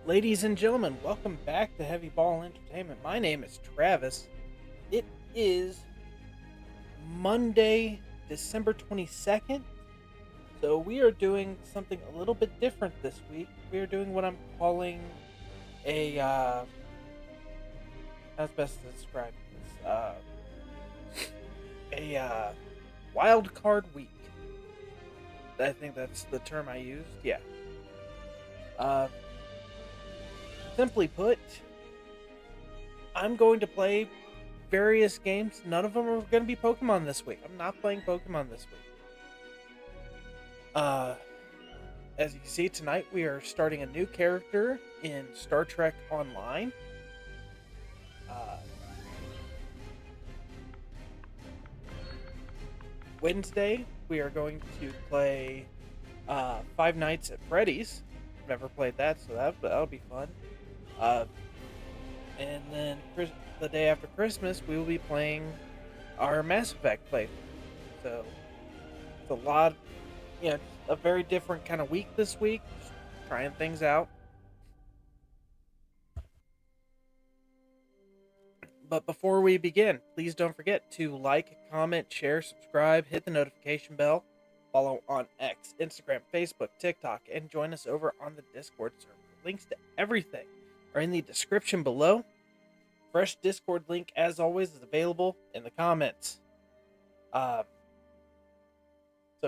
Ladies and gentlemen, welcome back to Heavy Ball Entertainment. My name is Travis. It is Monday, December 22nd. So we are doing something a little bit different this week. We are doing what I'm calling how's best to describe this? Wild card week. I think that's the term I used. Yeah. Simply put, I'm going to play various games. None of them are going to be Pokemon this week. I'm not playing Pokemon this week. As you can see, tonight we are starting a new character in Star Trek Online. Wednesday, we are going to play Five Nights at Freddy's. Never played that, so that'll be fun. And then the day after Christmas, we will be playing our Mass Effect playthrough. So it's a lot, it's a very different kind of week this week. Just trying things out. But before we begin, please don't forget to like, comment, share, subscribe, hit the notification bell, follow on X, Instagram, Facebook, TikTok, and join us over on the Discord server. Links to everything are in the description below. Fresh Discord link, as always, is available in the comments. So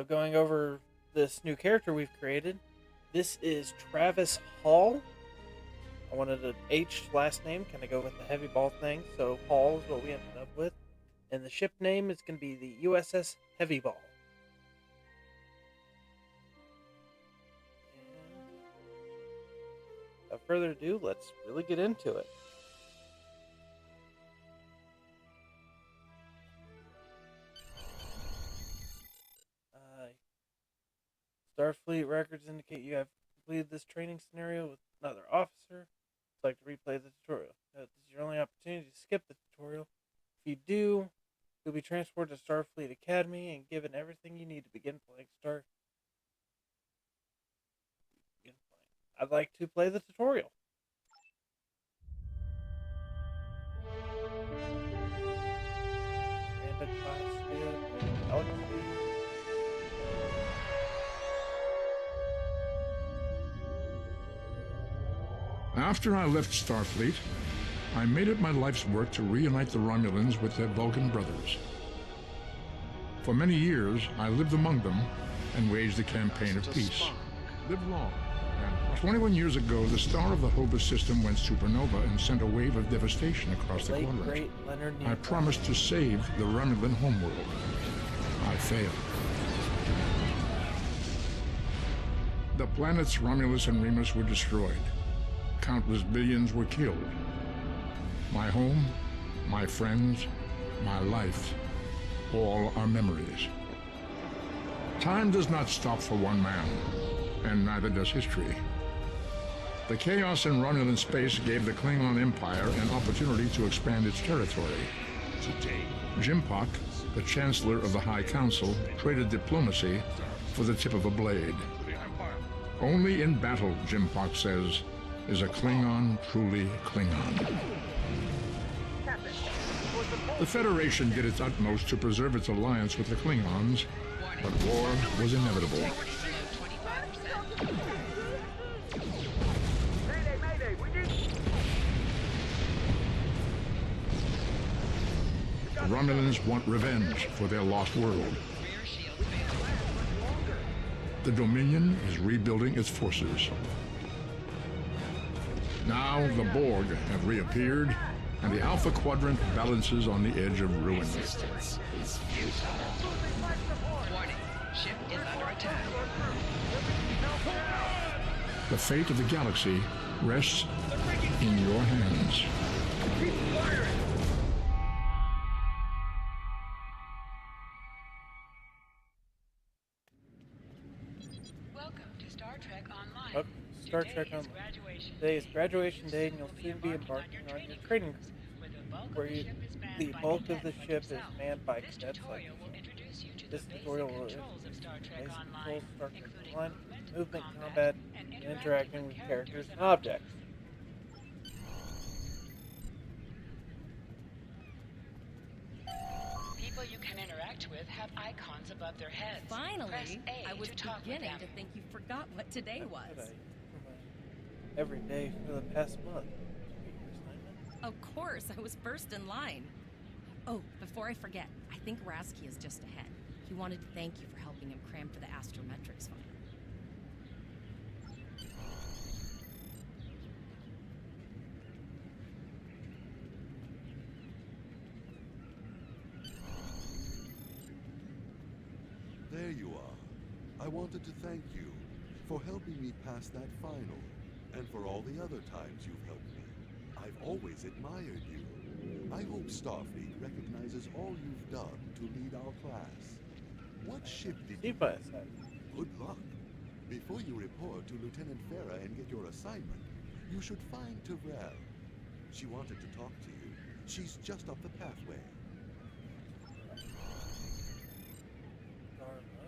going over this new character we've created, this is Travis Hall. I wanted an H last name, kind of go with the heavy ball thing, so Hall is what we ended up with. And the ship name is going to be the USS Heavy Ball. Without further ado, let's really get into it. Starfleet records indicate you have completed this training scenario with another officer. I'd like to replay the tutorial. This is your only opportunity to skip the tutorial. If you do, you'll be transported to Starfleet Academy and given everything you need to begin playing I'd like to play the tutorial. Random class galaxy. After I left Starfleet, I made it my life's work to reunite the Romulans with their Vulcan brothers. For many years, I lived among them and waged a campaign of peace. Live long. 21 years ago, the star of the Hobus system went supernova and sent a wave of devastation across the quadrant. I promised to save the Romulan homeworld. I failed. The planets Romulus and Remus were destroyed. Countless billions were killed. My home, my friends, my life, all are memories. Time does not stop for one man, and neither does history. The chaos in Romulan space gave the Klingon Empire an opportunity to expand its territory. Today, Jimpak, the Chancellor of the High Council, traded diplomacy for the tip of a blade. Only in battle, Jimpak says, is a Klingon truly Klingon. The Federation did its utmost to preserve its alliance with the Klingons, but war was inevitable. The Romulans want revenge for their lost world. The Dominion is rebuilding its forces. Now the Borg have reappeared, and the Alpha Quadrant balances on the edge of ruin. Warning, ship is under attack. The fate of the galaxy rests in your hands. Welcome to Star Trek Online. Welcome to Star Trek Online. Today is graduation day, and you'll soon be embarking on your training group, where the bulk of the ship is manned by cadets like you. This tutorial will introduce basic controls, Star Trek Online, movement, combat, and interacting with characters and objects. can interact with have icons above their heads. Press Finally, A I was to talk with beginning them. to think you forgot what today That's was. what every day for the past month. Complete your assignment. Of course, I was first in line. Oh, before I forget, I think Rasky is just ahead. He wanted to thank you for helping him cram for the astrometrics final. There you are. I wanted to thank you for helping me pass that final, and for all the other times you've helped me. I've always admired you. I hope Starfleet recognizes all you've done to lead our class. What ship did you... Keep my assignment. Good luck. Before you report to Lieutenant Farah and get your assignment, you should find Terrell. She wanted to talk to you. She's just up the pathway. Dharma.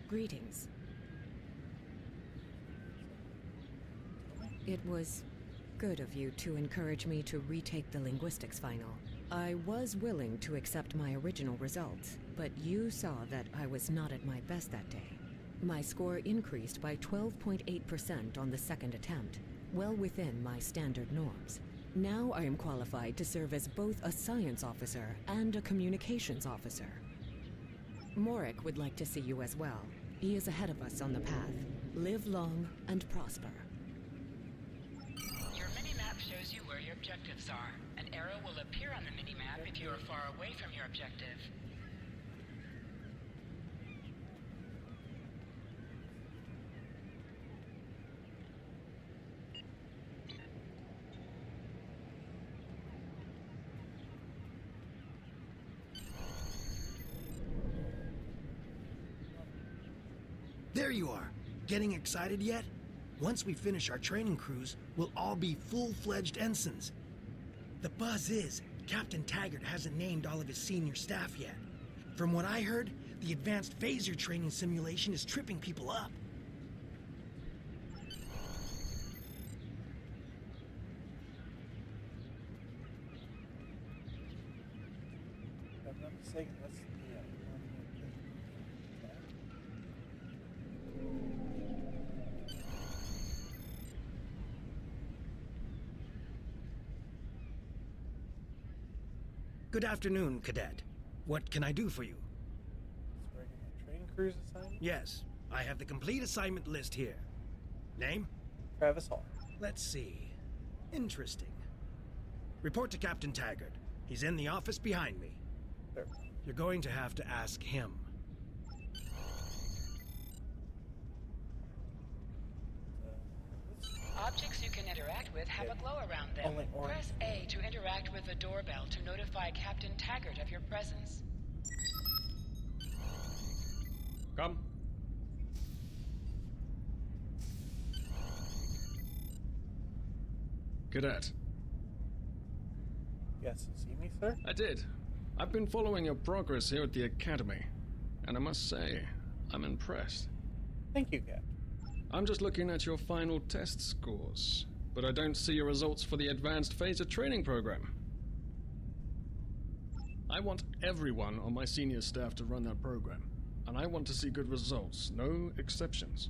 Greetings. It was good of you to encourage me to retake the linguistics final. I was willing to accept my original results, but you saw that I was not at my best that day. My score increased by 12.8% on the second attempt, well within my standard norms. Now I am qualified to serve as both a science officer and a communications officer. Morik would like to see you as well. He is ahead of us on the path. Live long and prosper. Your mini-map shows you where your objectives are. An arrow will appear on the mini-map if you are far away from your objective. There you are. Getting excited yet? Once we finish our training cruise, we'll all be full-fledged ensigns. The buzz is, Captain Taggart hasn't named all of his senior staff yet. From what I heard, the advanced phaser training simulation is tripping people up. If I'm not mistaken, that's the Good afternoon, Cadet. What can I do for you? regular training cruise assignment. Yes, I have the complete assignment list here. Name? Travis Hall. Let's see. Interesting. Report to Captain Taggart. He's in the office behind me. There. You're going to have to ask him. Objects you can interact with have a glow around them. Only orange. Press A to interact with the doorbell to notify Captain Taggart of your presence. Come. Cadet, Yes, you see me, sir? I did. I've been following your progress here at the Academy, and I must say, I'm impressed. Thank you, Captain. I'm just looking at your final test scores, but I don't see your results for the Advanced Phaser Training Program. I want everyone on my senior staff to run that program, and I want to see good results, no exceptions.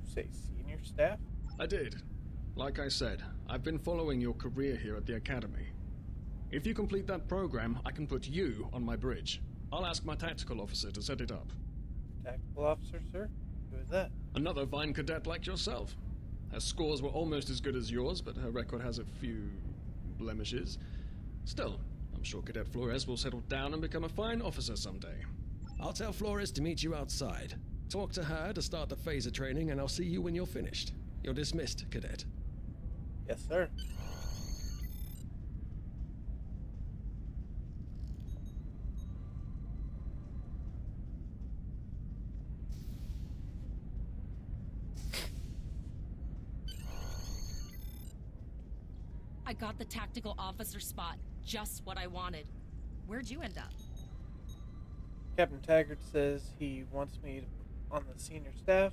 You say senior staff? I did. Like I said, I've been following your career here at the Academy. If you complete that program, I can put you on my bridge. I'll ask my tactical officer to set it up. Tactical officer, sir? Who is that? Another fine cadet like yourself. Her scores were almost as good as yours, but her record has a few blemishes. Still, I'm sure Cadet Flores will settle down and become a fine officer someday. I'll tell Flores to meet you outside. Talk to her to start the phaser training, and I'll see you when you're finished. You're dismissed, Cadet. Yes, sir. I got the tactical officer spot. Just what I wanted. Where'd you end up? Captain Taggart says he wants me on the senior staff,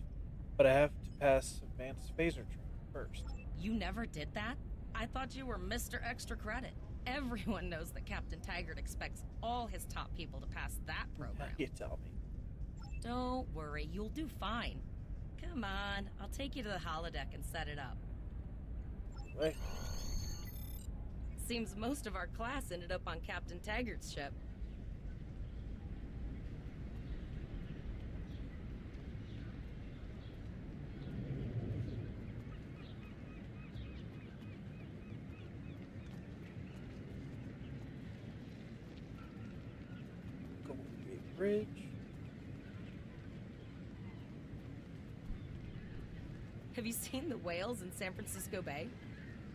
but I have to pass advanced phaser training. first. You never did that? I thought you were Mr. Extra Credit. Everyone knows that Captain Taggart expects all his top people to pass that program. You tell me. Don't worry, you'll do fine. Come on, I'll take you to the holodeck and set it up. Wait. Seems most of our class ended up on Captain Taggart's ship. Golden Gate Bridge. Have you seen the whales in San Francisco Bay?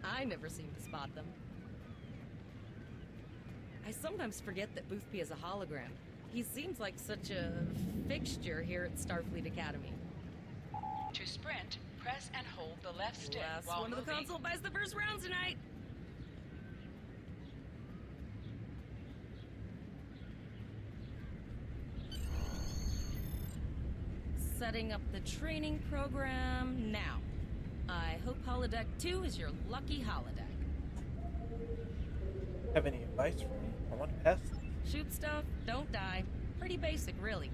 I never seem to spot them. I sometimes forget that Boothby is a hologram. He seems like such a fixture here at Starfleet Academy. To sprint, press and hold the left stick Last while one of the moving. console buys the first round tonight. Setting up the training program now. I hope Holodeck 2 is your lucky holodeck. Have any advice for me? I want to pass this. Shoot stuff, don't die. Pretty basic, really.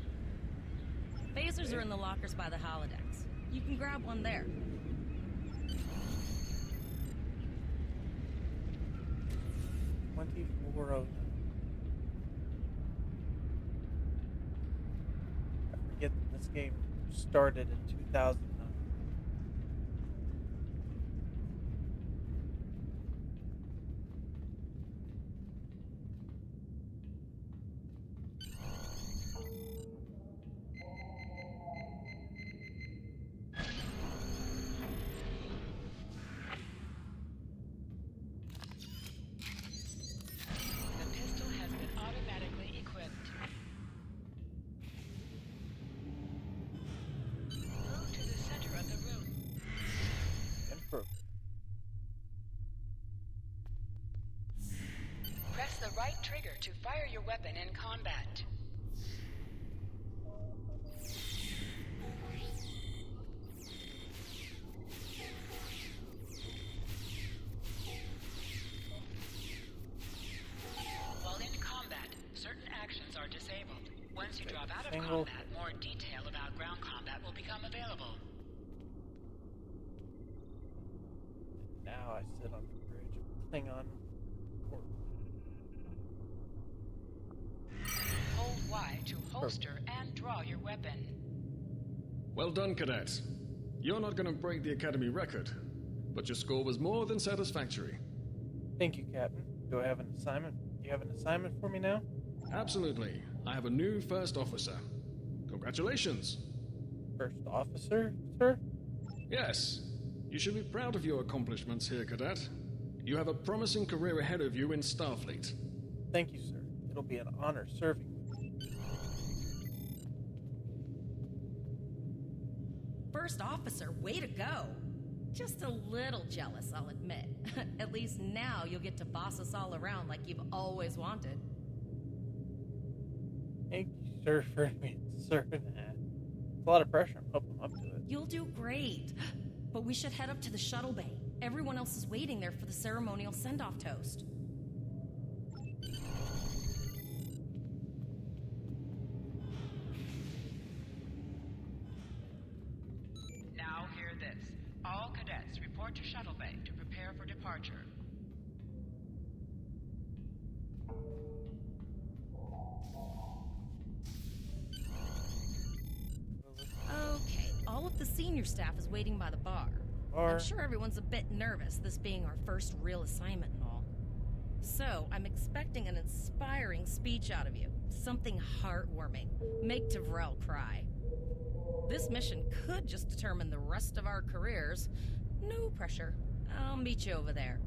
Phasers are in the lockers by the holodecks. You can grab one there. 2409. I forget that this game started in 2009. The pistol has been automatically equipped. Move to the center of the room. And broken. Press the right trigger to fire your weapon in combat. While in combat, certain actions are disabled. Once you drop out of Single. combat, more detail about ground combat will become available. Now I sit on the bridge of Klingon port. Hold Y to holster and draw your weapon. Well done, cadets. You're not going to break the Academy record, but your score was more than satisfactory. Thank you, Captain. Do I have an assignment? Do you have an assignment for me now? Absolutely. I have a new first officer. Congratulations. First officer, sir? Yes, you should be proud of your accomplishments here, cadet. You have a promising career ahead of you in Starfleet. Thank you, sir. It'll be an honor serving with you. First officer, way to go. Just a little jealous, I'll admit. At least now you'll get to boss us all around like you've always wanted. Thank you, sir, for me to serve in that. It's a lot of pressure. I'm hoping I'm up to it. You'll do great. But we should head up to the shuttle bay. Everyone else is waiting there for the ceremonial send-off toast. Now hear this. All cadets report to Shuttle Bay to prepare for departure. Okay, all of the senior staff is waiting by the bar. I'm sure everyone's a bit nervous, this being our first real assignment and all. So, I'm expecting an inspiring speech out of you. Something heartwarming. Make Tavrel cry. This mission could just determine the rest of our careers. No pressure. I'll meet you over there.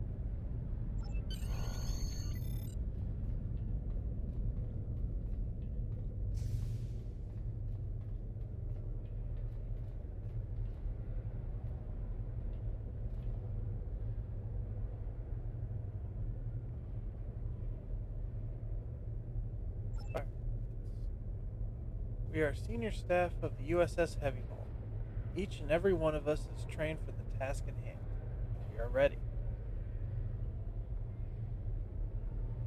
We are senior staff of the USS Heavyball. Each and every one of us is trained for the task at hand. We are ready.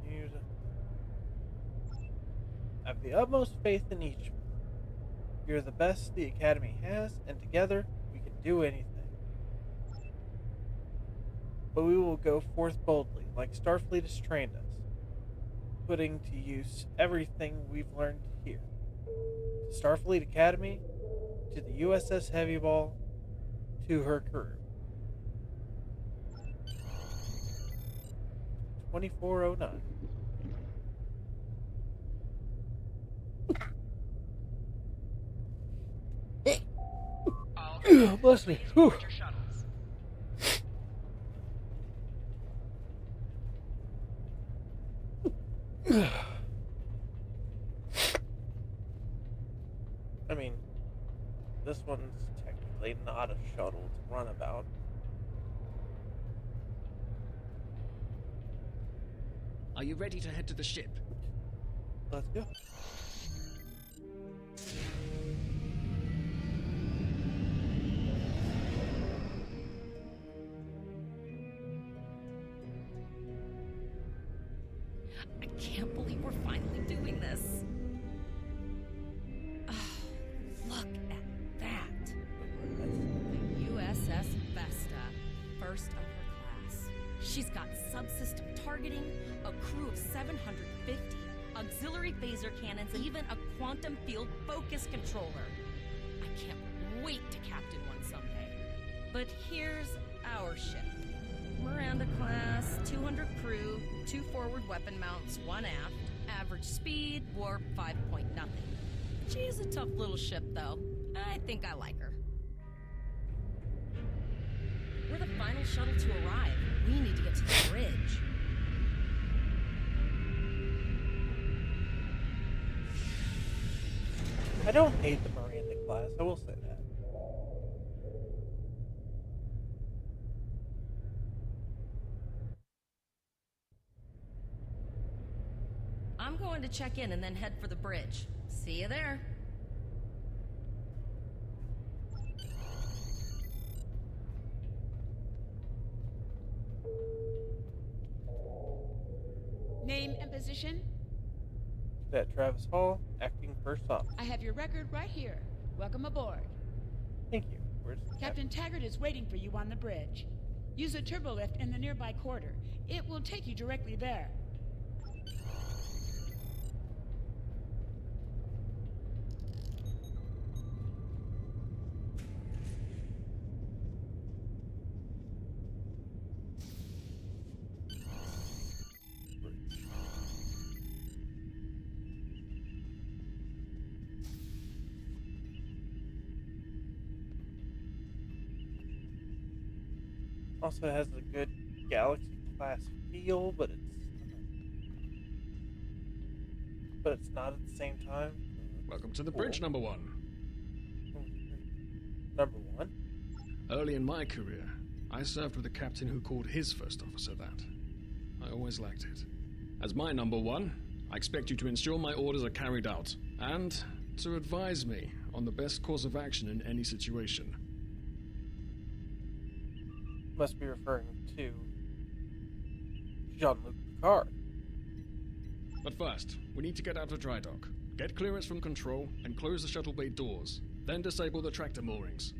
Use it. I have the utmost faith in each of you. You're the best the Academy has, and together we can do anything. But we will go forth boldly, like Starfleet has trained us, putting to use everything we've learned here. To Starfleet Academy, to the USS Heavy Ball, to her crew. 2409. Bless me. Whew. I mean, this one's technically not a shuttle to run about. Are you ready to head to the ship? Let's go. I can't believe we're finally doing this. Oh, look at that. The USS Vesta, first of her class. She's got subsystem targeting, a crew of 750, auxiliary phaser cannons, and even a quantum field focus controller. I can't wait to captain one someday. But here's our ship. Miranda class, 200 crew, 2 forward weapon mounts, 1 aft, average speed, warp 5 point nothing. She's a tough little ship, though. I think I like her. We're the final shuttle to arrive. We need to get to the bridge. I don't hate the Miranda class, I will say that. I'm going to check in and then head for the bridge. See you there. Name and position? Cadet Travis Hall, acting first officer. I have your record right here. Welcome aboard. Thank you. Where's the Captain Taggart is waiting for you on the bridge. Use a turbolift in the nearby corridor. It will take you directly there. Also has a good Galaxy class feel, but it's not at the same time. Welcome to the bridge, number 1. Number 1? Early in my career, I served with a captain who called his first officer that. I always liked it. As my number 1, I expect you to ensure my orders are carried out, and to advise me on the best course of action in any situation. Must be referring to Jean-Luc Picard. But first, we need to get out of dry dock, get clearance from control, and close the shuttle bay doors. Then disable the tractor moorings.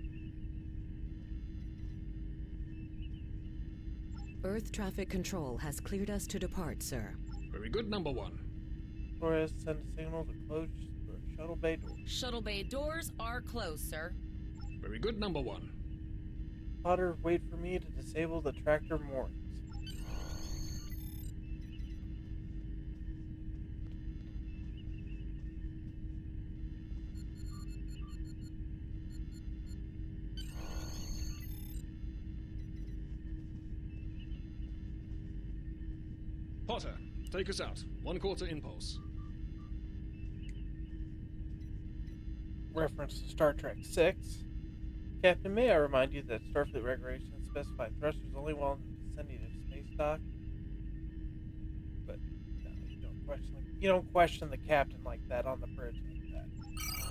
Earth traffic control has cleared us to depart, sir. Very good, number 1. Flores, send a signal to close the shuttle bay doors. Shuttle bay doors are closed, sir. Very good, number 1. Potter, wait for me to disable the tractor moorings. Potter, take us out. 1/4 impulse. Reference to Star Trek 6. Captain, may I remind you that Starfleet regulations specify thrusters only while in the vicinity of space dock? But no, you don't question the captain like that on the bridge like that.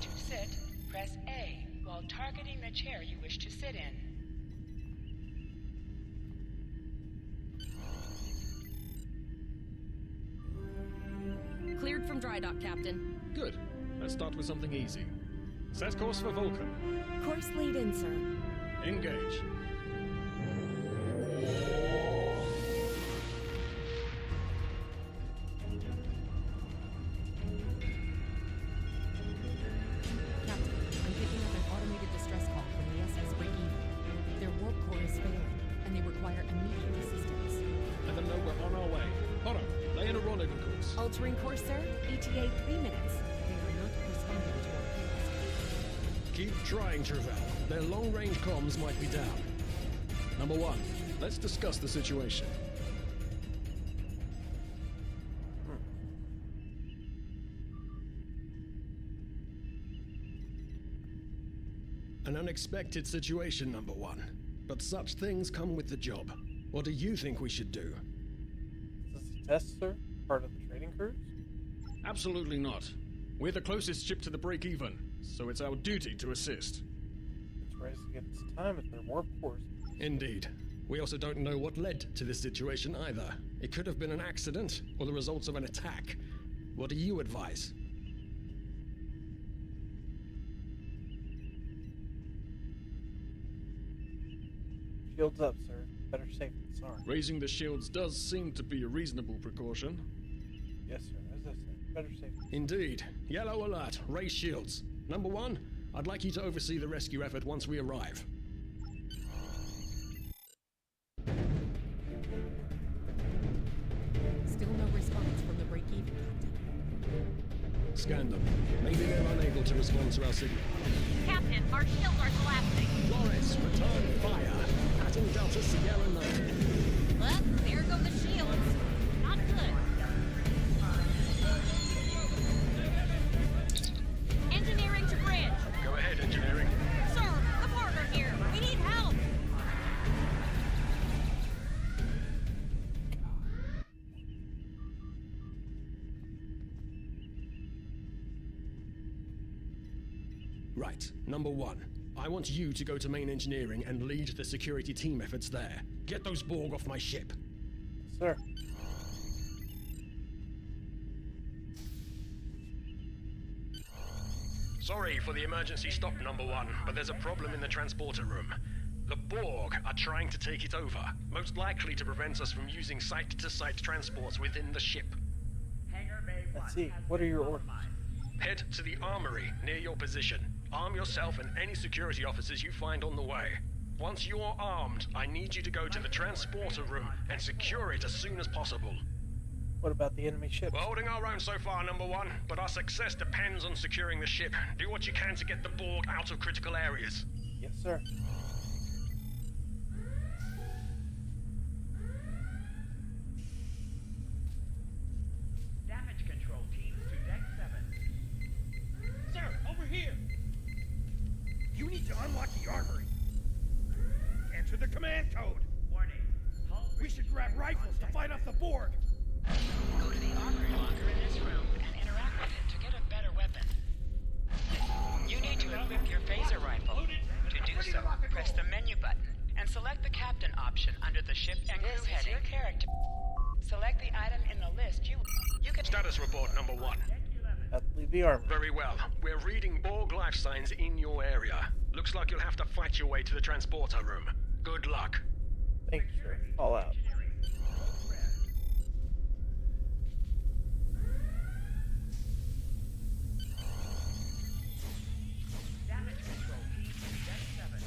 To sit, press A while targeting the chair you wish to sit in. dry dock, Captain. Good. Let's start with something easy. Set course for Vulcan. Course lead in, sir. Engage. Captain, I'm picking up an automated distress call from the SS Breakeven. Their warp core is failing, and they require immediate assistance. Let them know we're on our way. Honor, lay in a rendezvous course. Altering course, sir. ETA 3 minutes. They are not responding to our calls. Keep trying, Travell. Their long-range comms might be down. Number 1, let's discuss the situation. An unexpected situation, Number 1. But such things come with the job. What do you think we should do? Is this a test, sir? Part of the training cruise? Absolutely not. We're the closest ship to the break-even, so it's our duty to assist. It's racing against time at their warp course. Indeed. We also don't know what led to this situation either. It could have been an accident, or the results of an attack. What do you advise? Shields up, sir. Better safe than sorry. Raising the shields does seem to be a reasonable precaution. Yes, sir. As I said, better safe than Indeed. Yellow alert. Raise shields. Number 1, I'd like you to oversee the rescue effort once we arrive. Still no response from the Breakeven, Captain. Scan them. Maybe they're unable to respond to our signal. Captain, our shields are collapsing. Flores, return fire. Pattern Delta Sierra 9. Well, there go the shields. Not good. Engineering to bridge. Go ahead, engineering. Sir, the Borg are here. We need help. Right. Number 1. I want you to go to main engineering and lead the security team efforts there. Get those Borg off my ship. sir. Sorry for the emergency stop, Number 1, but there's a problem in the transporter room. The Borg are trying to take it over, most likely to prevent us from using site-to-site transports within the ship. Let's see. What are your orders? Head to the armory near your position. Arm yourself and any security officers you find on the way. Once you're armed, I need you to go to the transporter room and secure it as soon as possible. What about the enemy ships? We're holding our own so far, Number 1, but our success depends on securing the ship. Do what you can to get the Borg out of critical areas. Yes, sir. Damage control teams to deck 7. Sir, over here! You need to unlock the armory. Enter the command code. Warning. Hull We should grab rifles to fight off the Borg. Go to the armory locker in this room and interact with it to get a better weapon. You need to equip your phaser rifle. To do so, press the menu button and select the captain option under the ship and crew heading. Your character. Select the item in the list you can... Status report, Number 1. Have to leave the armor. Very well. We're reading Borg life signs in your area. Looks like you'll have to fight your way to the transporter room. Good luck. Thank you, sir. All out. Damage control teams to deck 7.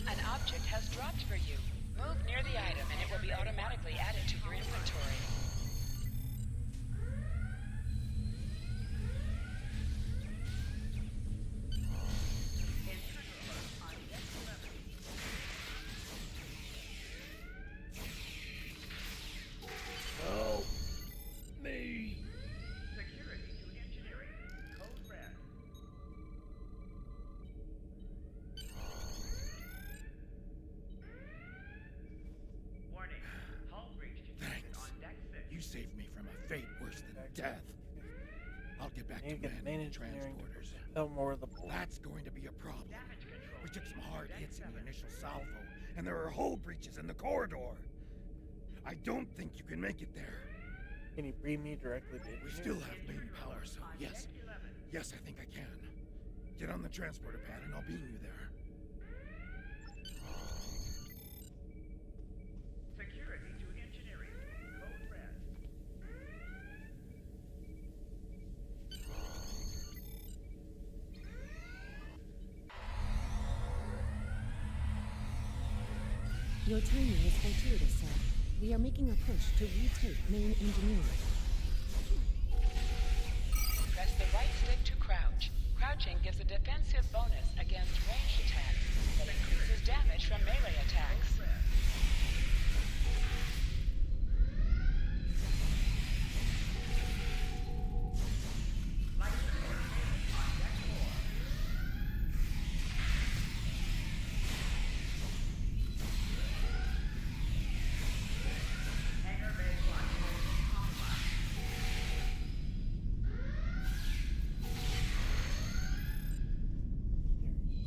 An object has dropped for you. Move near the item and it will be automatically added to your inventory. Help me. Security to engineering. Code red. Warning. Hull breach detected Thanks. on deck 6. You saved me from a fate worse than death. I'll get back You to get manning main the engineering to transporters. propel more of the Borg. That's going to be a problem. Damage control. We took some hard hits in the initial salvo, and there are hull breaches in the corridor. I don't think you can make it there. Can you bring me directly to We still have main power, so yes. Yes, I think I can. Get on the transporter pad and I'll beam you there. Security to engineering. Code red. Your timing is fortuitous, sir. We are making a push to retake main engineering. Press the right stick to crouch. Crouching gives a defensive bonus against ranged attacks, but increases damage from melee attacks.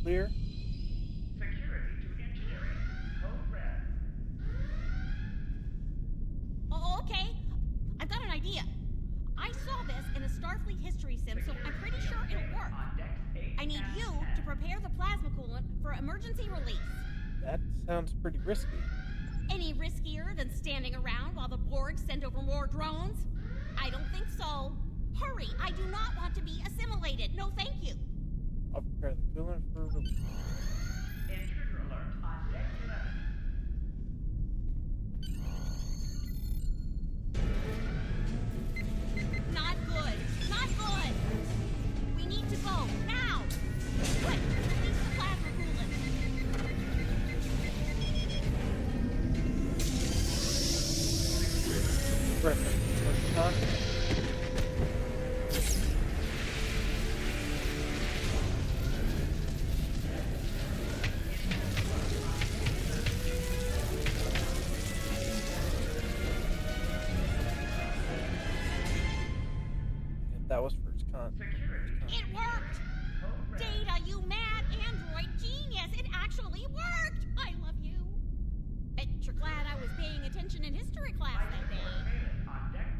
Clear. Security to engineering. Code red. Oh, okay. I've got an idea. I saw this in a Starfleet history sim, so I'm pretty sure it'll work. I need you to prepare the plasma coolant for emergency release. That sounds pretty risky. Any riskier than standing around while the Borg send over more drones? I don't think so. Hurry, I do not want to be assimilated. No, thank you. I'll prepare the coolant for release. Intruder alert on deck 11. Not good. Not good. We need to go now. Quick, release the plasma coolant. Perfect. What's on? That was first con. It worked! Data, you mad android genius! It actually worked! I love you. Bet you're glad I was paying attention in history class that day.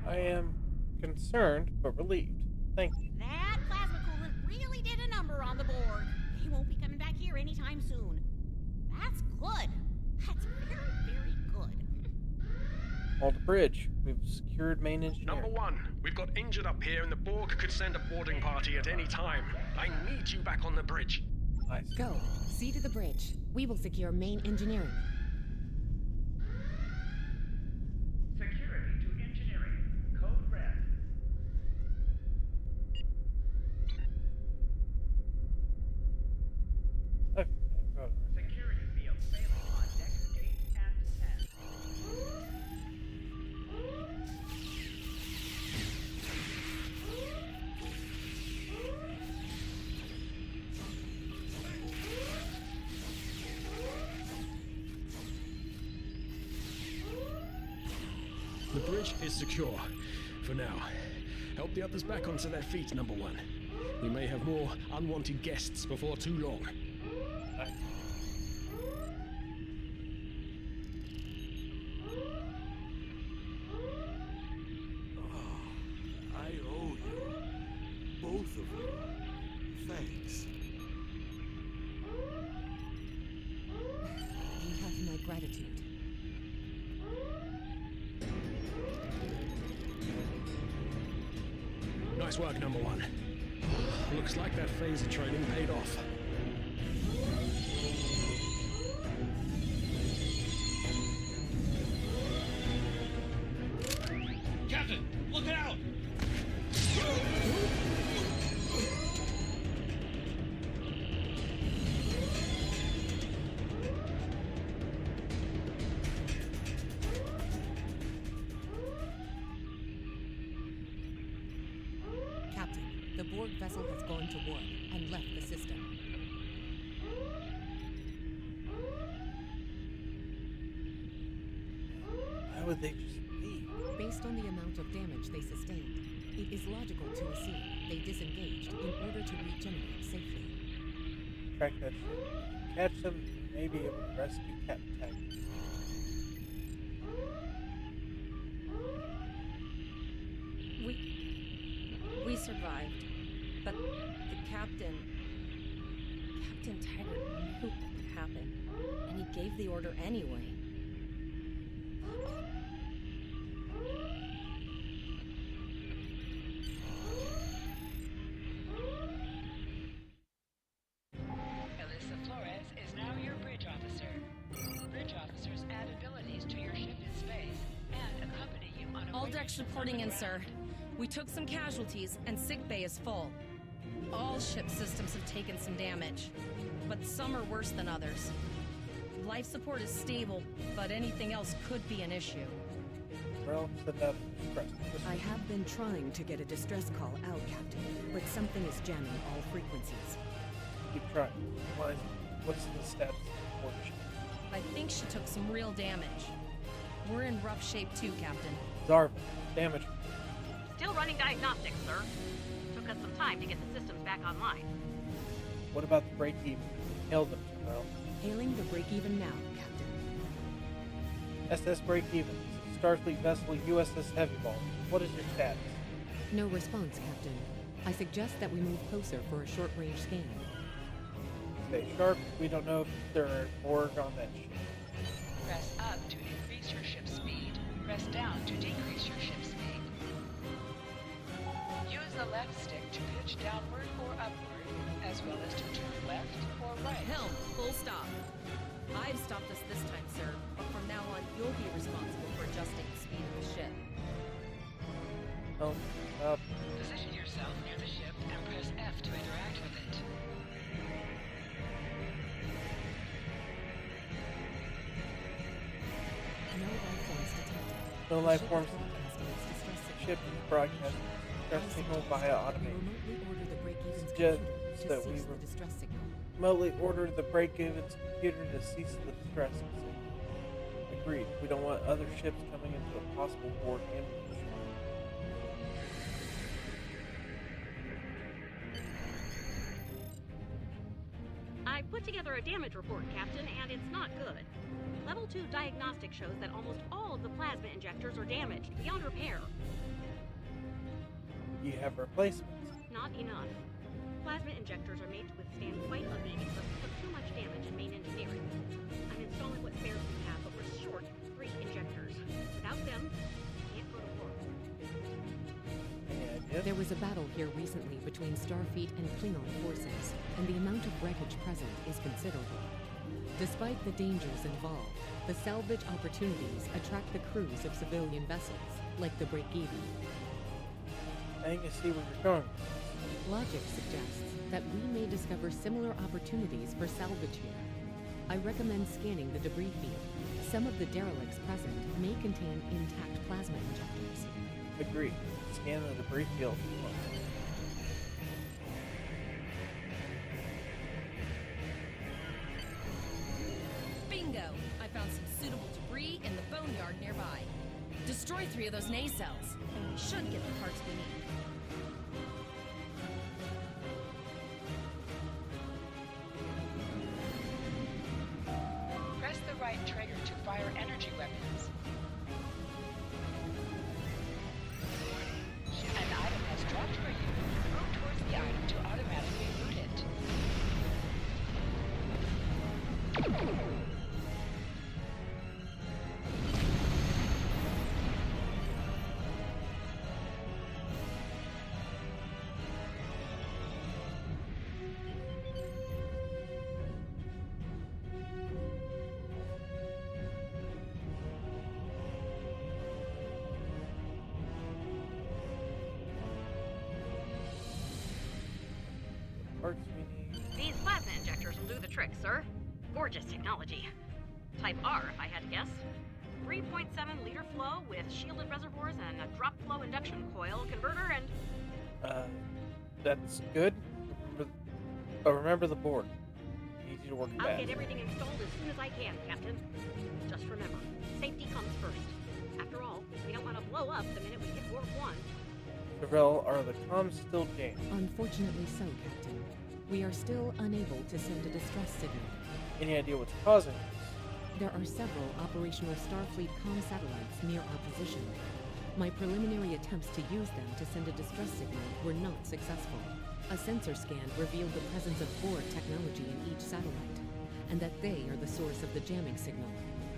I am concerned, but relieved. Thank you. That plasma coolant really did a number on the Borg. They won't be coming back here anytime soon. That's good. That's very, very good. Hold the bridge. We've secured main engineering. Number one, we've got injured up here and the Borg could send a boarding party at any time. I need you back on the bridge. Nice. Go. See to the bridge. We will secure main engineering. Security to engineering. Code red. Okay. Go. Security field failing on decks 8 and 10. The bridge is secure. For now. Help the others back onto their feet, number one. We may have more unwanted guests before too long. I owe you. Both of you. Thanks. You have my gratitude. Nice work, number one. Looks like that phaser training paid off. Captain, look out! Captain, the Borg vessel has gone to warp and left the system. Why would they just leave? Based on the amount of damage they sustained, it is logical to assume they disengaged in order to regenerate safely. Track that ship. Catch them, maybe able to rescue Captain Taggart. survived. But the Captain Taggart knew what would happen, and he gave the order anyway. Alyssa Flores is now your bridge officer. Bridge officers add abilities to your ship in space and accompany you on a All decks reporting in, sir. We took some casualties, and sickbay is full. All ship systems have taken some damage, but some are worse than others. Life support is stable, but anything else could be an issue. Well, send out distress. I have been trying to get a distress call out, Captain, but something is jamming all frequencies. Keep trying. What's the status of the ship? I think she took some real damage. We're in rough shape too, Captain. Zarva, damage. Still running diagnostics, sir. Took us some time to get the systems back online. What about the break-even? Hail them, Terrell. Hailing the break-even now, Captain. SS break-even. Starfleet vessel USS Heavy Ball. What is your status? No response, Captain. I suggest that we move closer for a short-range scan. Stay sharp. We don't know if there are Borg on that ship. Press up to increase your ship speed. Press down to decrease your ship speed. Use the left stick to pitch downward or upward, as well as to turn left or right. Helm, full stop. I've stopped us this time, sir, but from now on, you'll be responsible for adjusting the speed of the ship. Helm, up. Position yourself near the ship and press F to interact with it. No life forms detected. No life forms. Broadcasting its distress signal. Ship is broadcasting distress signal via automation. Remotely order the break-even's Suggest computer to that we cease the distress signal. remotely order the break-even's computer to cease the distress signal. Agreed. We don't want other ships coming into a possible Borg ambush. I put together a damage report, Captain, and it's not good. Level 2 diagnostic shows that almost all of the plasma injectors are damaged beyond repair. You have replacements. Not enough. Plasma injectors are made to withstand quite a beating, but took too much damage in main engineering. I'm installing what spares we have, but we're short 3 injectors. Without them, we can't go to work. Any ideas? There was a battle here recently between Starfleet and Klingon forces, and the amount of wreckage present is considerable. Despite the dangers involved, the salvage opportunities attract the crews of civilian vessels, like the Break-Even. I can see where you're going. Logic suggests that we may discover similar opportunities for salvage here. I recommend scanning the debris field. Some of the derelicts present may contain intact plasma injectors. Agreed. Scan the debris field. Bingo! I found some suitable debris in the boneyard nearby. Destroy 3 of those nacelles, and we should get the parts we need. Press the right trigger to fire energy weapons. An item has dropped for you. Move towards the item to automatically loot it. Parts we need. These plasma injectors will do the trick, sir. Gorgeous technology. Type R, if I had to guess. 3.7 liter flow with shielded reservoirs and a drop flow induction coil converter and... That's good. Remember the board. Need you to work I'll fast. get everything installed as soon as I can, Captain. Just remember, safety comes first. After all, we don't want to blow up the minute we hit Warp 1. Terrell, are the comms still jammed? Unfortunately so, Captain. We are still unable to send a distress signal. Any idea what's causing this? There are several operational Starfleet comm satellites near our position. My preliminary attempts to use them to send a distress signal were not successful. A sensor scan revealed the presence of Borg technology in each satellite, and that they are the source of the jamming signal.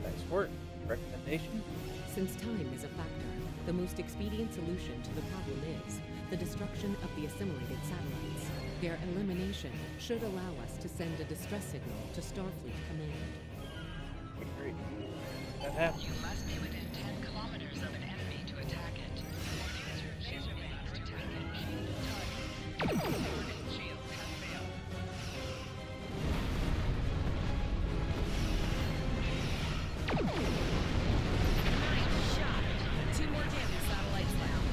Nice work. Recommendation? Since time is a factor, the most expedient solution to the problem is the destruction of the assimilated satellites. Their elimination should allow us to send a distress signal to Starfleet Command. Agreed. That happens. You must be within 10 kilometers of an enemy to attack it. Use your laser bands to target shielded targets. Target shields have failed. Nice shot. 2 more jamming satellites down.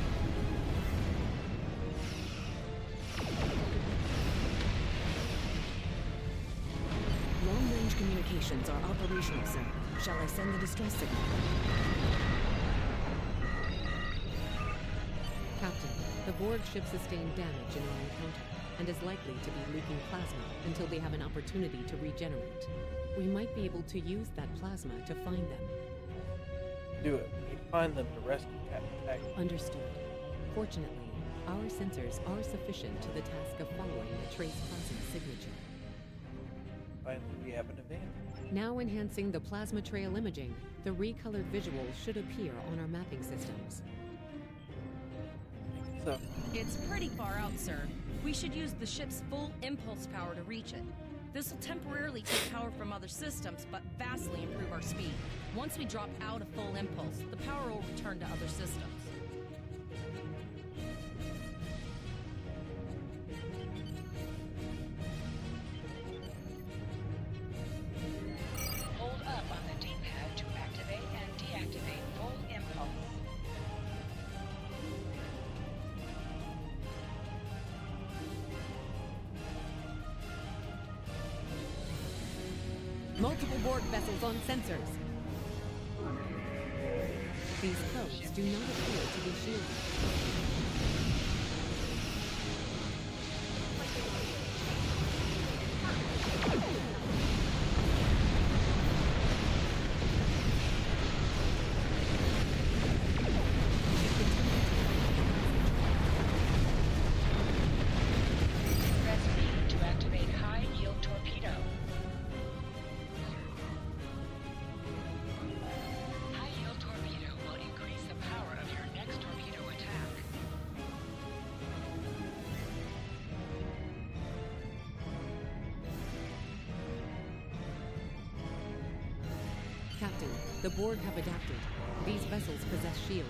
Long-range communications are operational, sir. Shall I send the distress signal? Captain, the Borg ship sustained damage in our encounter, and is likely to be leaking plasma until they have an opportunity to regenerate. We might be able to use that plasma to find them. Do it. We need to find them to rescue Captain Taggart. Understood. Fortunately, our sensors are sufficient to the task of following the trace plasma signature. Finally, we have an advantage. Now enhancing the plasma trail imaging, the recolored visuals should appear on our mapping systems. So, It's pretty far out, sir. We should use the ship's full impulse power to reach it. This will temporarily take power from other systems, but vastly improve our speed. Once we drop out of full impulse, the power will return to other systems. Hold up on the D-pad to activate and deactivate full impulse. Multiple Borg vessels on sensors. These probes do not appear to be shielded. Press B to activate high-yield torpedo. High-yield torpedo will increase the power of your next torpedo attack. Captain, the Borg have adapted. These vessels possess shields.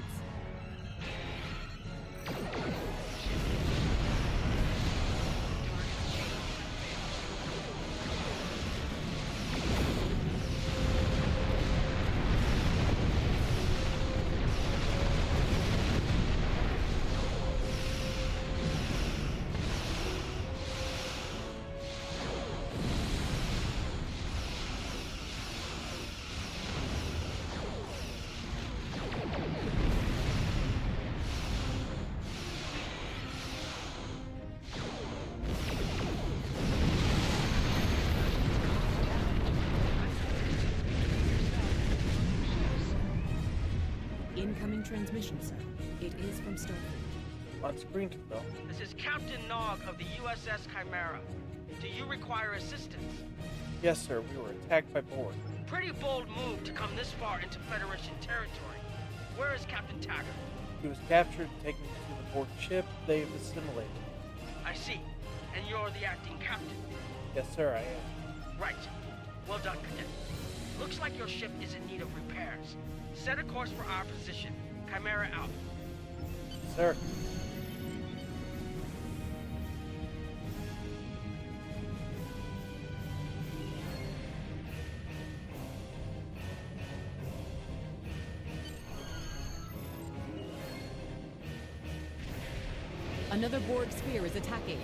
Incoming transmission, sir. It is from Starfleet. on screen, Phil. This is Captain Nog of the USS Chimera. Do you require assistance? Yes, sir. We were attacked by Borg. Pretty bold move to come this far into Federation territory. Where is Captain Taggart? He was captured and taken to the Borg ship they've assimilated. I see. And you're the acting captain. Yes, sir, I am. Right. Well done, Cadet. Looks like your ship is in need of repairs. Set a course for our position. Chimera out. Sir. Another Borg sphere is attacking.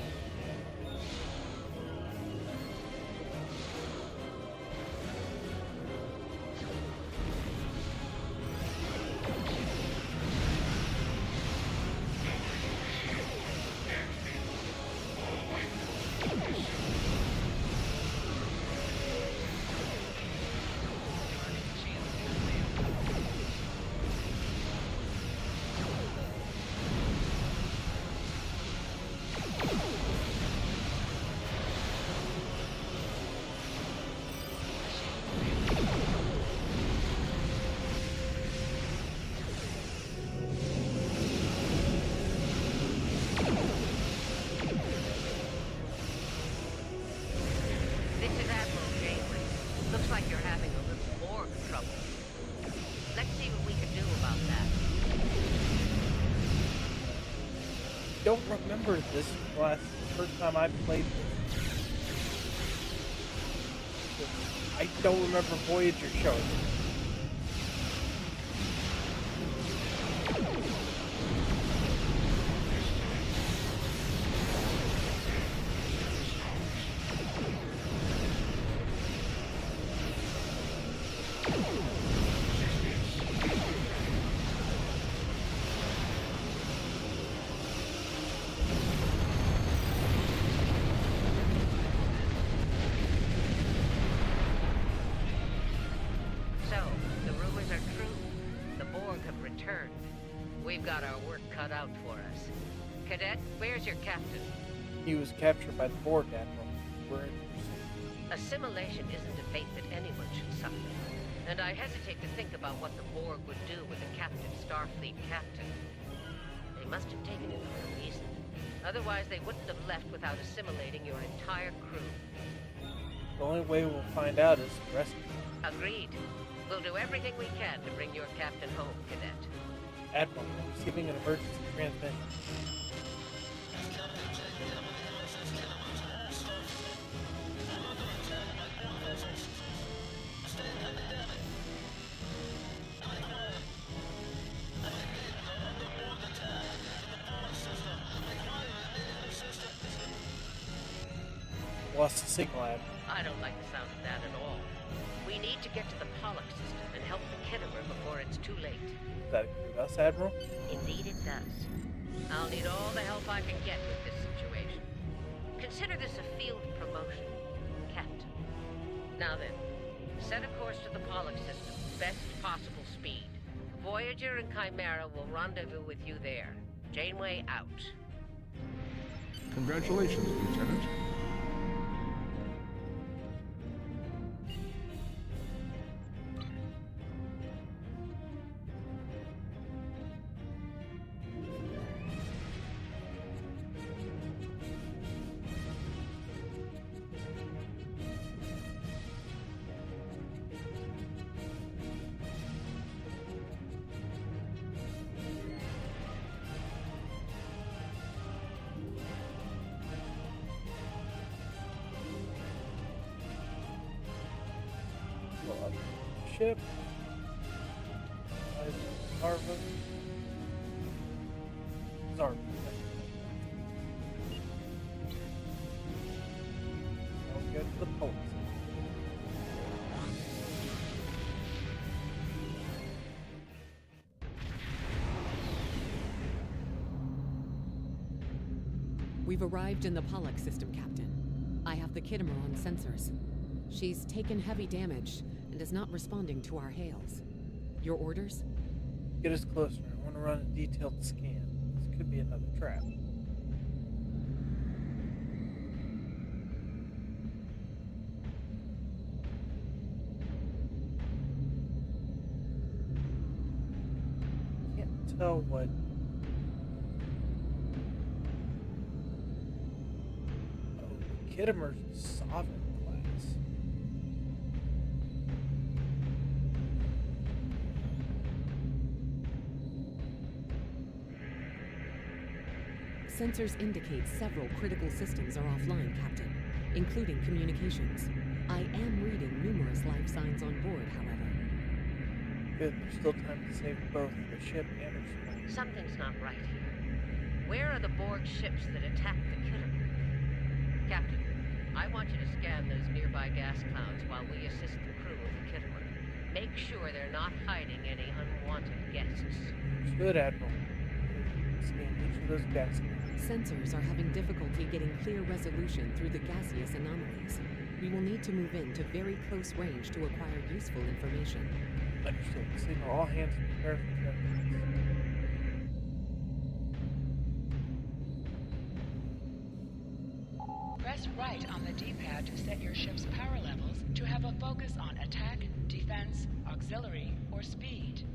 remember this first time I played this. I don't remember Voyager showing it. We've got our work cut out for us. Cadet, where's your captain? He was captured by the Borg, Admiral. We're in pursuit. Assimilation isn't a fate that anyone should suffer. And I hesitate to think about what the Borg would do with a captive Starfleet captain. They must have taken him for a reason. Otherwise, they wouldn't have left without assimilating your entire crew. The only way we'll find out is to rescue him. Agreed. We'll do everything we can to bring your captain home, Cadet. Admiral, receiving an emergency transmission. Lost the signal, Admiral. I don't like the sound of that at all. We need to get to the Pollock system and help the Kittimer before it's too late. Does that include us, Admiral? Indeed it does. I'll need all the help I can get with this situation. Consider this a field promotion, Captain. Now then, set a course to the Pollock system, best possible speed. Voyager and Chimera will rendezvous with you there. Janeway out. Congratulations, Lieutenant. Ship. Zarva. Zarva. Now we go to the Pollock. We've arrived in the Pollock system, Captain. I have the Kittimer on sensors. She's taken heavy damage and is not responding to our hails. Your orders? Get us closer. I want to run a detailed scan. This could be another trap. Can't tell what... Oh, Kittimer's sovereign. Sensors indicate several critical systems are offline, Captain, including communications. I am reading numerous life signs on board, however. Good, there's still time to save both the ship and her supply. Something's not right here. Where are the Borg ships that attacked the Kittimer? Captain, I want you to scan those nearby gas clouds while we assist the crew of the Kittimer. Make sure they're not hiding any unwanted guests. Good, Admiral. Scan each of those gas clouds. Sensors are having difficulty getting clear resolution through the gaseous anomalies. We will need to move in to very close range to acquire useful information. Understood. Signal all hands to prepare for transference. Press right on the D-pad to set your ship's power levels to have a focus on attack, defense, auxiliary, or speed.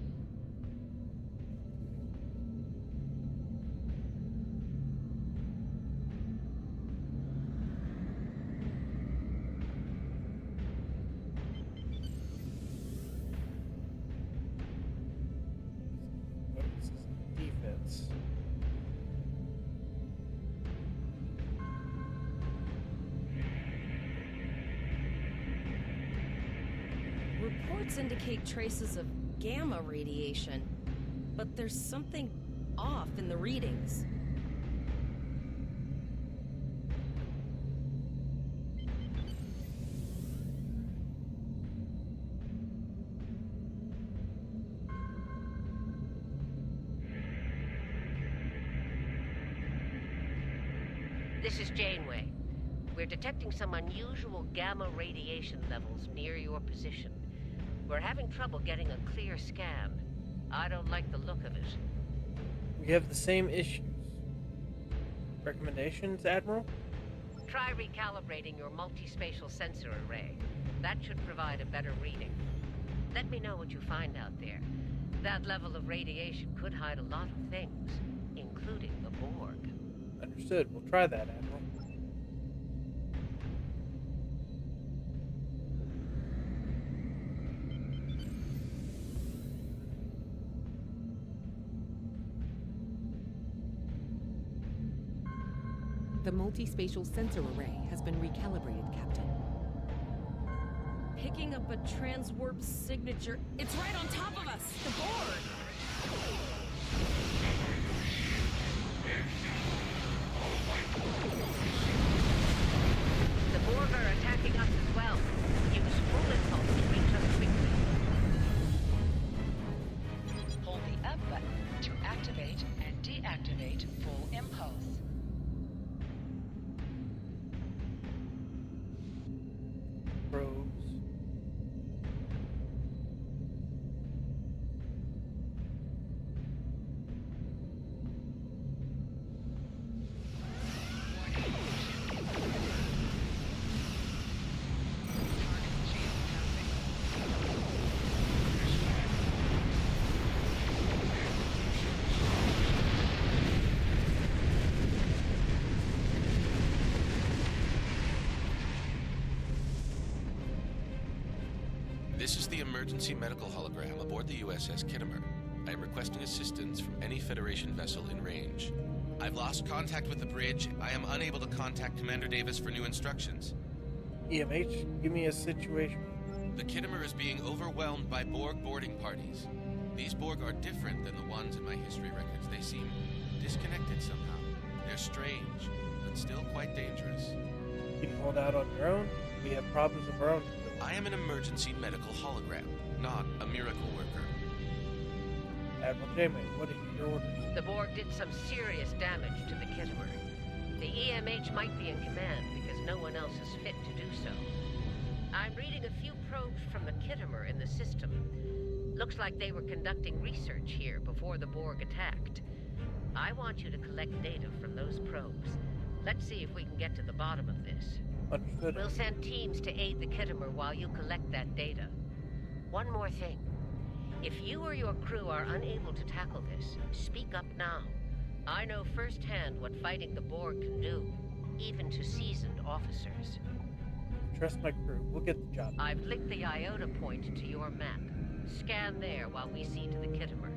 reports indicate traces of gamma radiation, but there's something off in the readings. This is Janeway. We're detecting some unusual gamma radiation levels near your position. We're having trouble getting a clear scan. I don't like the look of it. We have the same issues. Recommendations, Admiral? Try recalibrating your multispatial sensor array. That should provide a better reading. Let me know what you find out there. That level of radiation could hide a lot of things, including the Borg. Understood. We'll try that, Admiral. The multispatial sensor array has been recalibrated, Captain. Picking up a transwarp signature. It's right on top of us! The Borg! The Borg are attacking us as well. Use full impulse to reach us quickly. Hold the up button to activate and deactivate full impulse. Probes. This is the emergency medical hologram aboard the USS Kittimer. I am requesting assistance from any Federation vessel in range. I've lost contact with the bridge. I am unable to contact Commander Davis for new instructions. EMH, give me a situation. The Kittimer is being overwhelmed by Borg boarding parties. These Borg are different than the ones in my history records. They seem disconnected somehow. They're strange, but still quite dangerous. Can you hold out on your own? We have problems of our own. I am an emergency medical hologram, not a miracle worker. Admiral Janeway, what are your orders? The Borg did some serious damage to the Kittimer. The EMH might be in command because no one else is fit to do so. I'm reading a few probes from the Kittimer in the system. Looks like they were conducting research here before the Borg attacked. I want you to collect data from those probes. Let's see if we can get to the bottom of this. Understood. We'll send teams to aid the Kittimer while you collect that data. One more thing. If you or your crew are unable to tackle this, speak up now. I know firsthand what fighting the Borg can do, even to seasoned officers. Trust my crew. We'll get the job. I've linked the Iota point to your map. Scan there while we see to the Kittimer.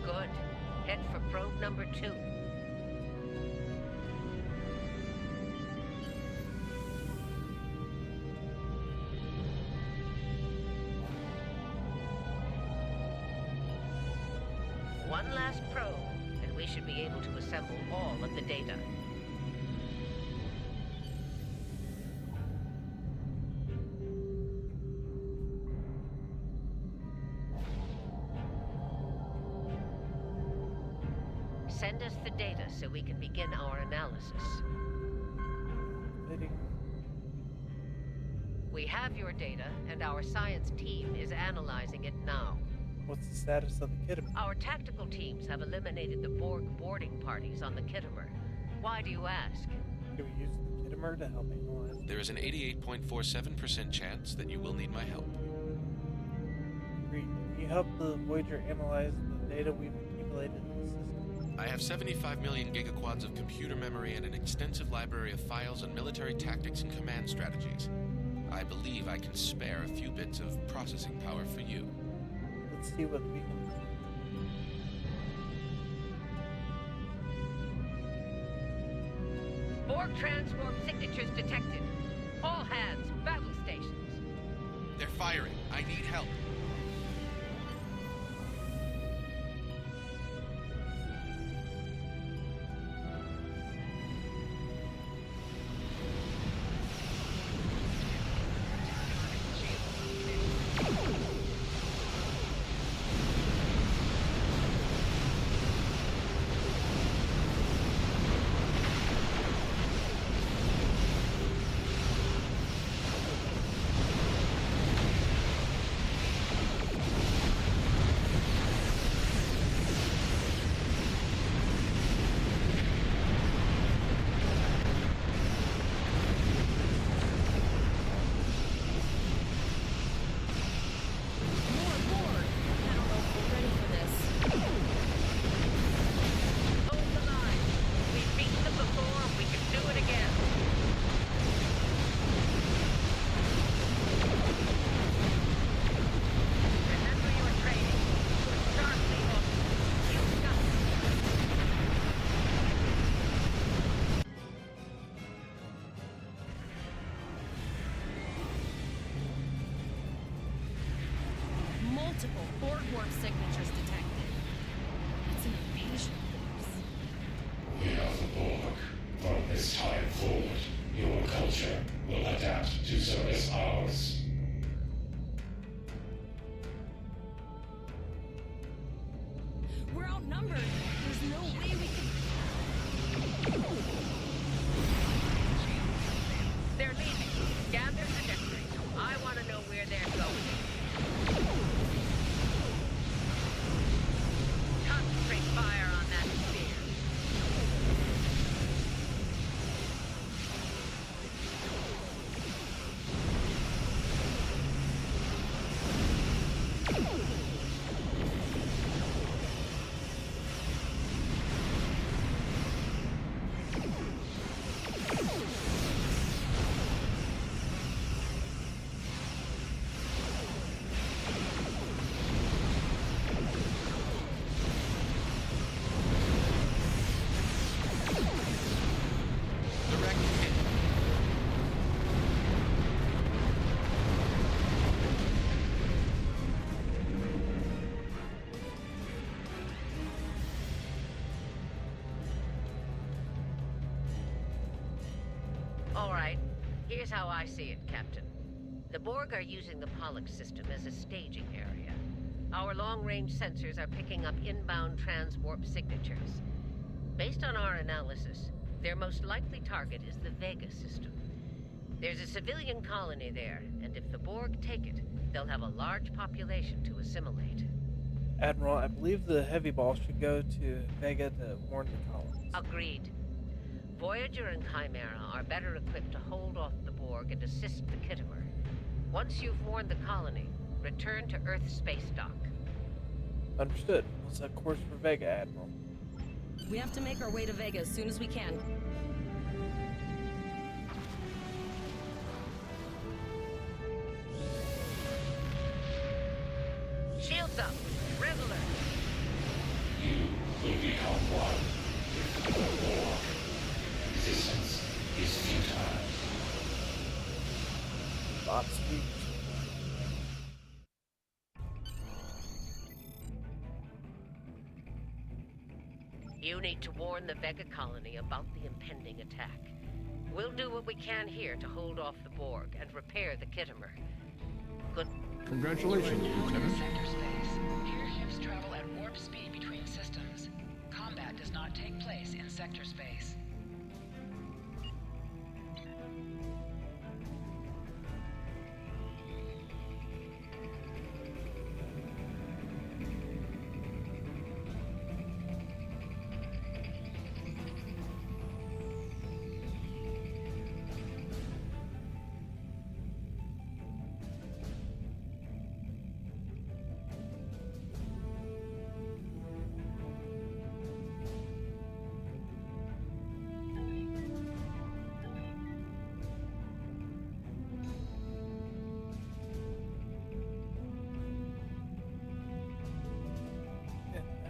Good. Head for probe number 2. One last probe, and we should be able to assemble all of the data. Send us the data so we can begin our analysis. We have your data, and our science team is analyzing it now. What's the status of the Kittimer? Our tactical teams have eliminated the Borg boarding parties on the Kittimer. Why do you ask? Can we use the Kittimer to help analyze? There is an 88.47% chance that you will need my help. Agreed. Can you help the Voyager analyze the data we've accumulated in the system? I have 75 million gigaquads of computer memory and an extensive library of files on military tactics and command strategies. I believe I can spare a few bits of processing power for you. Let's see what we can do. Borg transwarp signatures detected. All hands, battle stations. They're firing. I need help. Multiple Borg warp signatures detected. It's an invasion force. We are the Borg. From this time forward, your culture will adapt to service ours. We're outnumbered. There's no way we can... They're leaving. Scan their trajectory. I want to know where they're going. Concentrate fire on that sphere. All right. Here's how I see it, Captain. The Borg are using the Pollux system as a staging area. Our long-range sensors are picking up inbound transwarp signatures. Based on our analysis, their most likely target is the Vega system. There's a civilian colony there, and if the Borg take it, they'll have a large population to assimilate. Admiral, I believe the heavy ball should go to Vega to warn the colonies. Agreed. Voyager and Chimera are better equipped to hold off the Borg and assist the Khitomer. Once you've warned the colony, return to Earth space dock. Understood. We'll set course for Vega, Admiral. We have to make our way to Vega as soon as we can. Shields up! Reveler! You will become one with the Borg. Existence is futile. Godspeed. You need to warn the Vega colony about the impending attack. We'll do what we can here to hold off the Borg and repair the Khitomer. Good. Congratulations, Lieutenant. Sector space. Here ships travel at warp speed between systems. Combat does not take place in sector space.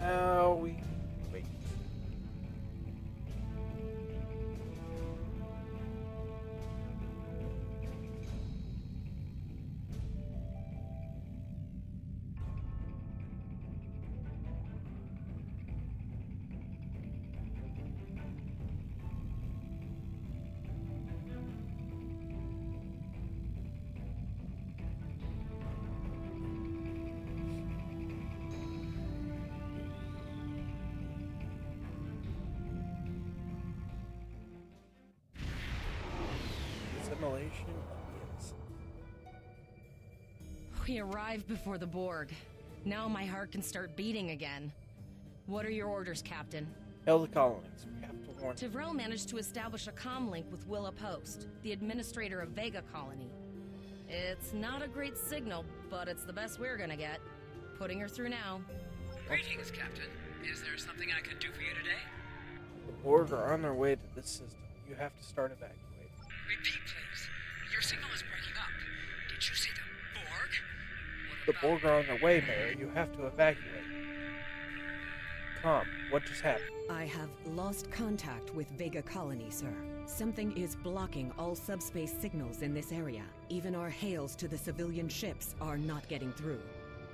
how we wait. Assimilation begins. We arrived before the Borg. Now my heart can start beating again. What are your orders, Captain? Hail the colonies. We have to warn them. Tyrell managed to establish a comm link with Willa Post, the administrator of Vega Colony. It's not a great signal, but it's the best we're gonna get. Putting her through now. Greetings, Captain. Is there something I can do for you today? The Borg are on their way to this system. You have to start evacuating. Repeat, please. Your signal is breaking up. Did you say the Borg? The Borg are on their way, Mayor. You have to evacuate. Tom, what just happened? I have lost contact with Vega Colony, sir. Something is blocking all subspace signals in this area. Even our hails to the civilian ships are not getting through.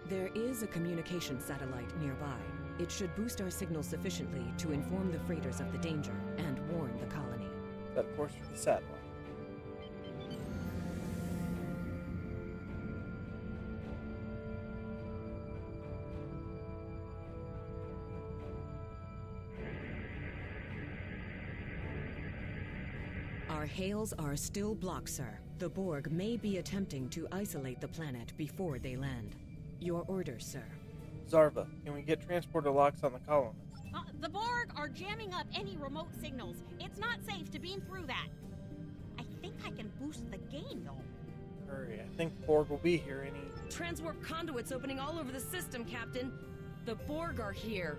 There is a communication satellite nearby. It should boost our signal sufficiently to inform the freighters of the danger and warn the colony. Set a course for the satellite. Our hails are still blocked, sir. The Borg may be attempting to isolate the planet before they land. Your orders, sir. Zarva, can we get transporter locks on the colonists? The Borg are jamming up any remote signals. It's not safe to beam through that. I think I can boost the gain, though. Hurry, I think the Borg will be here any... Transwarp conduits opening all over the system, Captain. The Borg are here.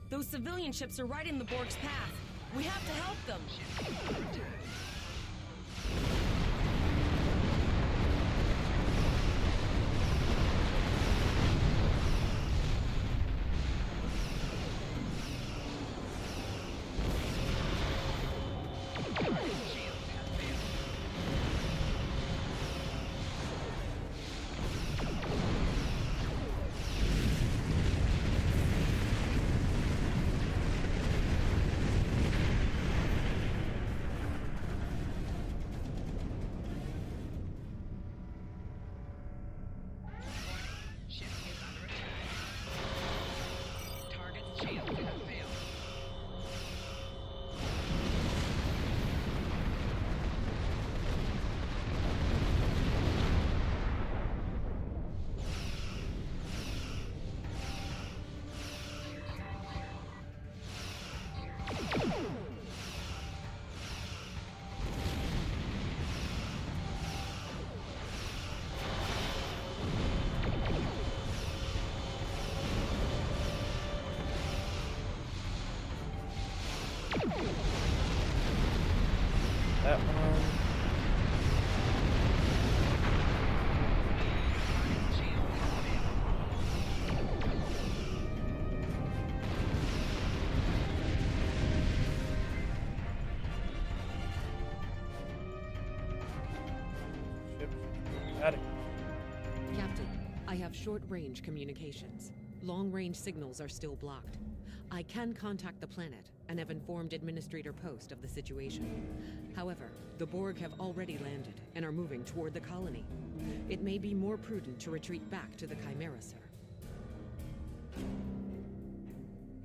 Those civilian ships are right in the Borg's path. We have to help them. That one. Captain, I have short-range communications. Long-range signals are still blocked. I can contact the planet and have informed Administrator Post of the situation. However, the Borg have already landed and are moving toward the colony. It may be more prudent to retreat back to the Chimera, sir.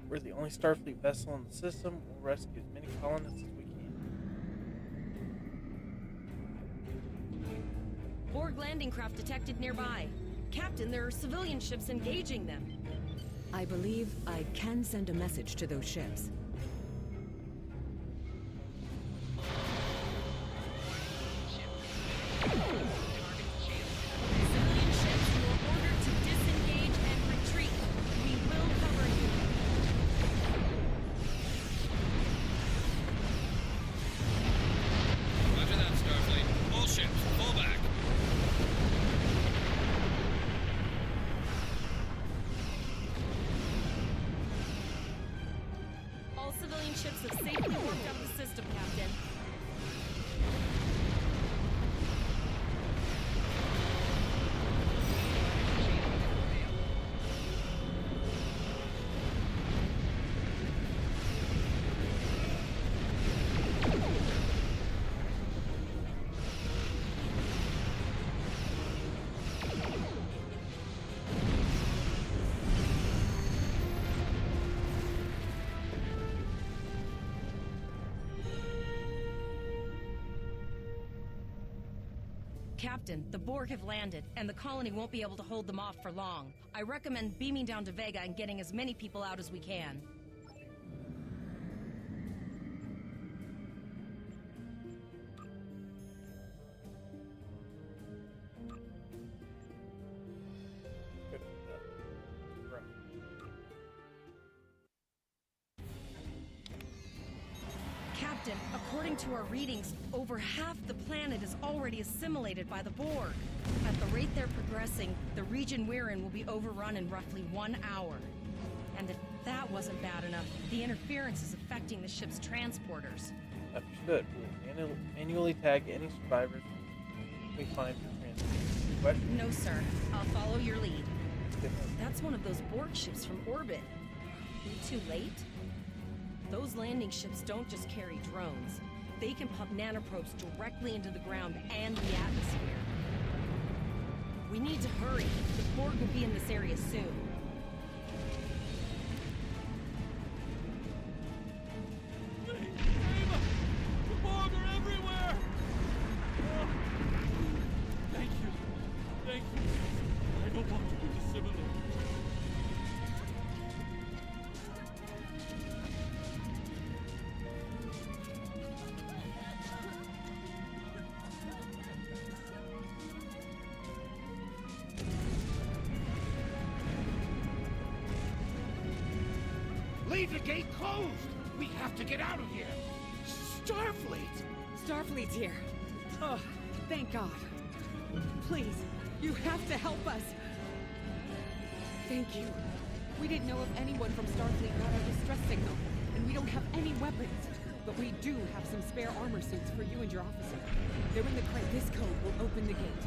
We're the only Starfleet vessel in the system. We'll rescue as many colonists as we can. Borg landing craft detected nearby. Captain, there are civilian ships engaging them. I believe I can send a message to those ships. Civilian ships, you are ordered to disengage and retreat. We will cover you. Roger that, Starfleet. All ships, fall back. ships have safely warped out of the system, Captain. Captain, the Borg have landed, and the colony won't be able to hold them off for long. I recommend beaming down to Vega and getting as many people out as we can. Captain, according to our readings, over half the planet is already assimilated by the Borg. At the rate they're progressing, the region we're in will be overrun in roughly 1 hour. And if that wasn't bad enough, the interference is affecting the ship's transporters. Understood. We will manually tag any survivors we find for transport. Question? No, sir. I'll follow your lead. That's one of those Borg ships from orbit. We too late? Those landing ships don't just carry drones. They can pump nanoprobes directly into the ground and the atmosphere. We need to hurry. The Borg will be in this area soon. The Borg are everywhere! Oh, thank you. Thank you. I don't want to be assimilated. Leave the gate closed! We have to get out of here! Starfleet! Starfleet's here. Oh, thank God. Please, you have to help us. Thank you. We didn't know if anyone from Starfleet got our distress signal, and we don't have any weapons. But we do have some spare armor suits for you and your officer. They're in the crate. This code will open the gate.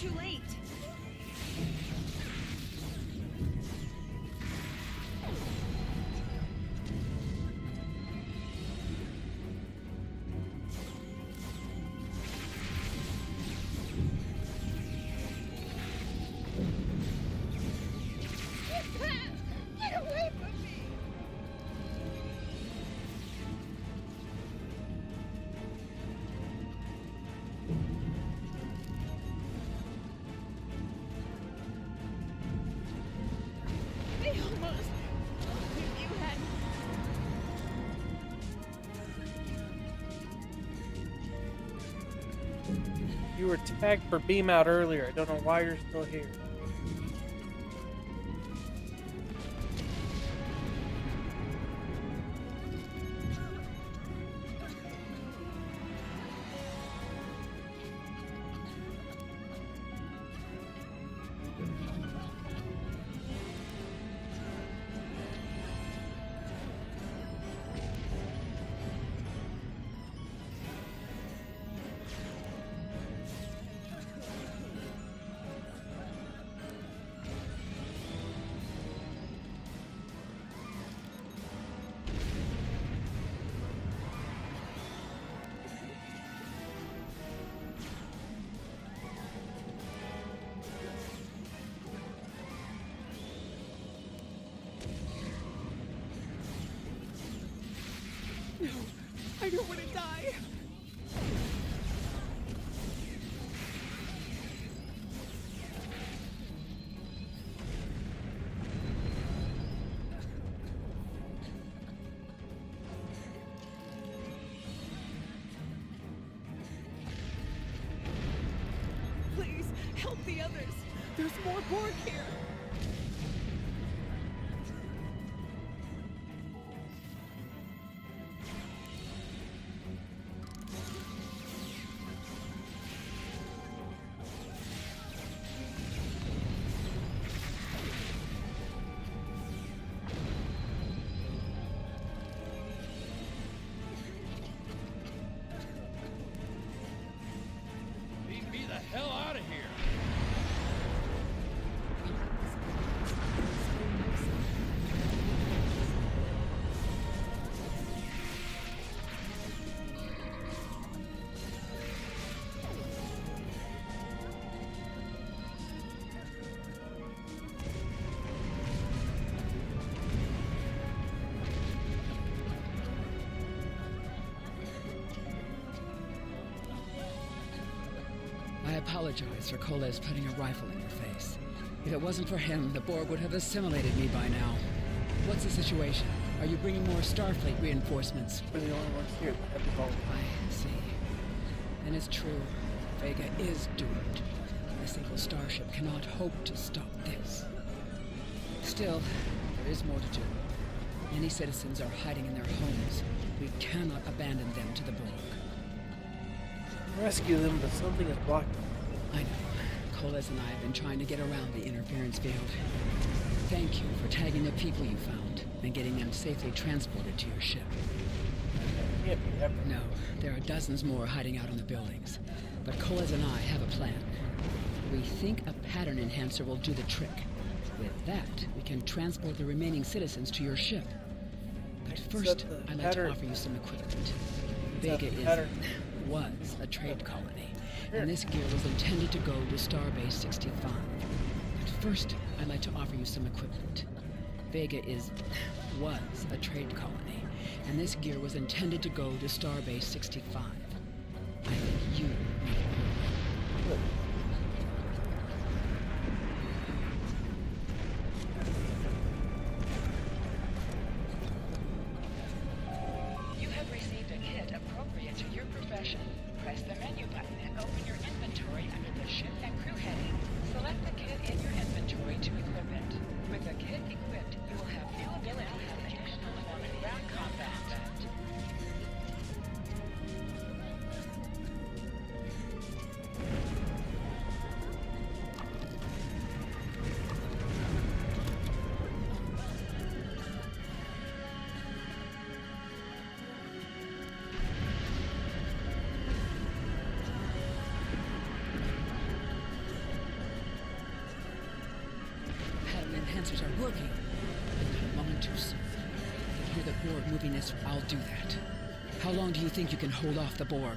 Too late. Get away from me! Almost. If you hadn't. You were tagged for beam out earlier. I don't know why you're still here. No, I don't want to die. Please, help the others. There's more Borg here. Leave me the hell out of here. I apologize for Koles putting a rifle in your face. If it wasn't for him, the Borg would have assimilated me by now. What's the situation? Are you bringing more Starfleet reinforcements? We're the only ones here that have the ball. I see. Then it's true. Vega is doomed. A single starship cannot hope to stop this. Still, there is more to do. Many citizens are hiding in their homes. We cannot abandon them to the Borg. Rescue them, but something is blocking them. I know. Koles and I have been trying to get around the interference field. Thank you for tagging the people you found and getting them safely transported to your ship. No, there are dozens more hiding out in the buildings. But Koles and I have a plan. We think a pattern enhancer will do the trick. With that, we can transport the remaining citizens to your ship. But first, I'd like to offer you some equipment. Vega was a trade colony, and this gear was intended to go to Starbase 65. But first, I'd like to offer you some equipment. Vega was a trade colony, and this gear was intended to go to Starbase 65. I think you need it. You have received a kit appropriate to your profession. Press the menu button and open your inventory under the ship and crew heading. Select the kit in your inventory to equip it. With the kit equipped, you will have new abilities and additional form in ground combat. Enhancers are working. Not a moment too soon. If I hear the Borg moving this, I'll do that. How long do you think you can hold off the Borg?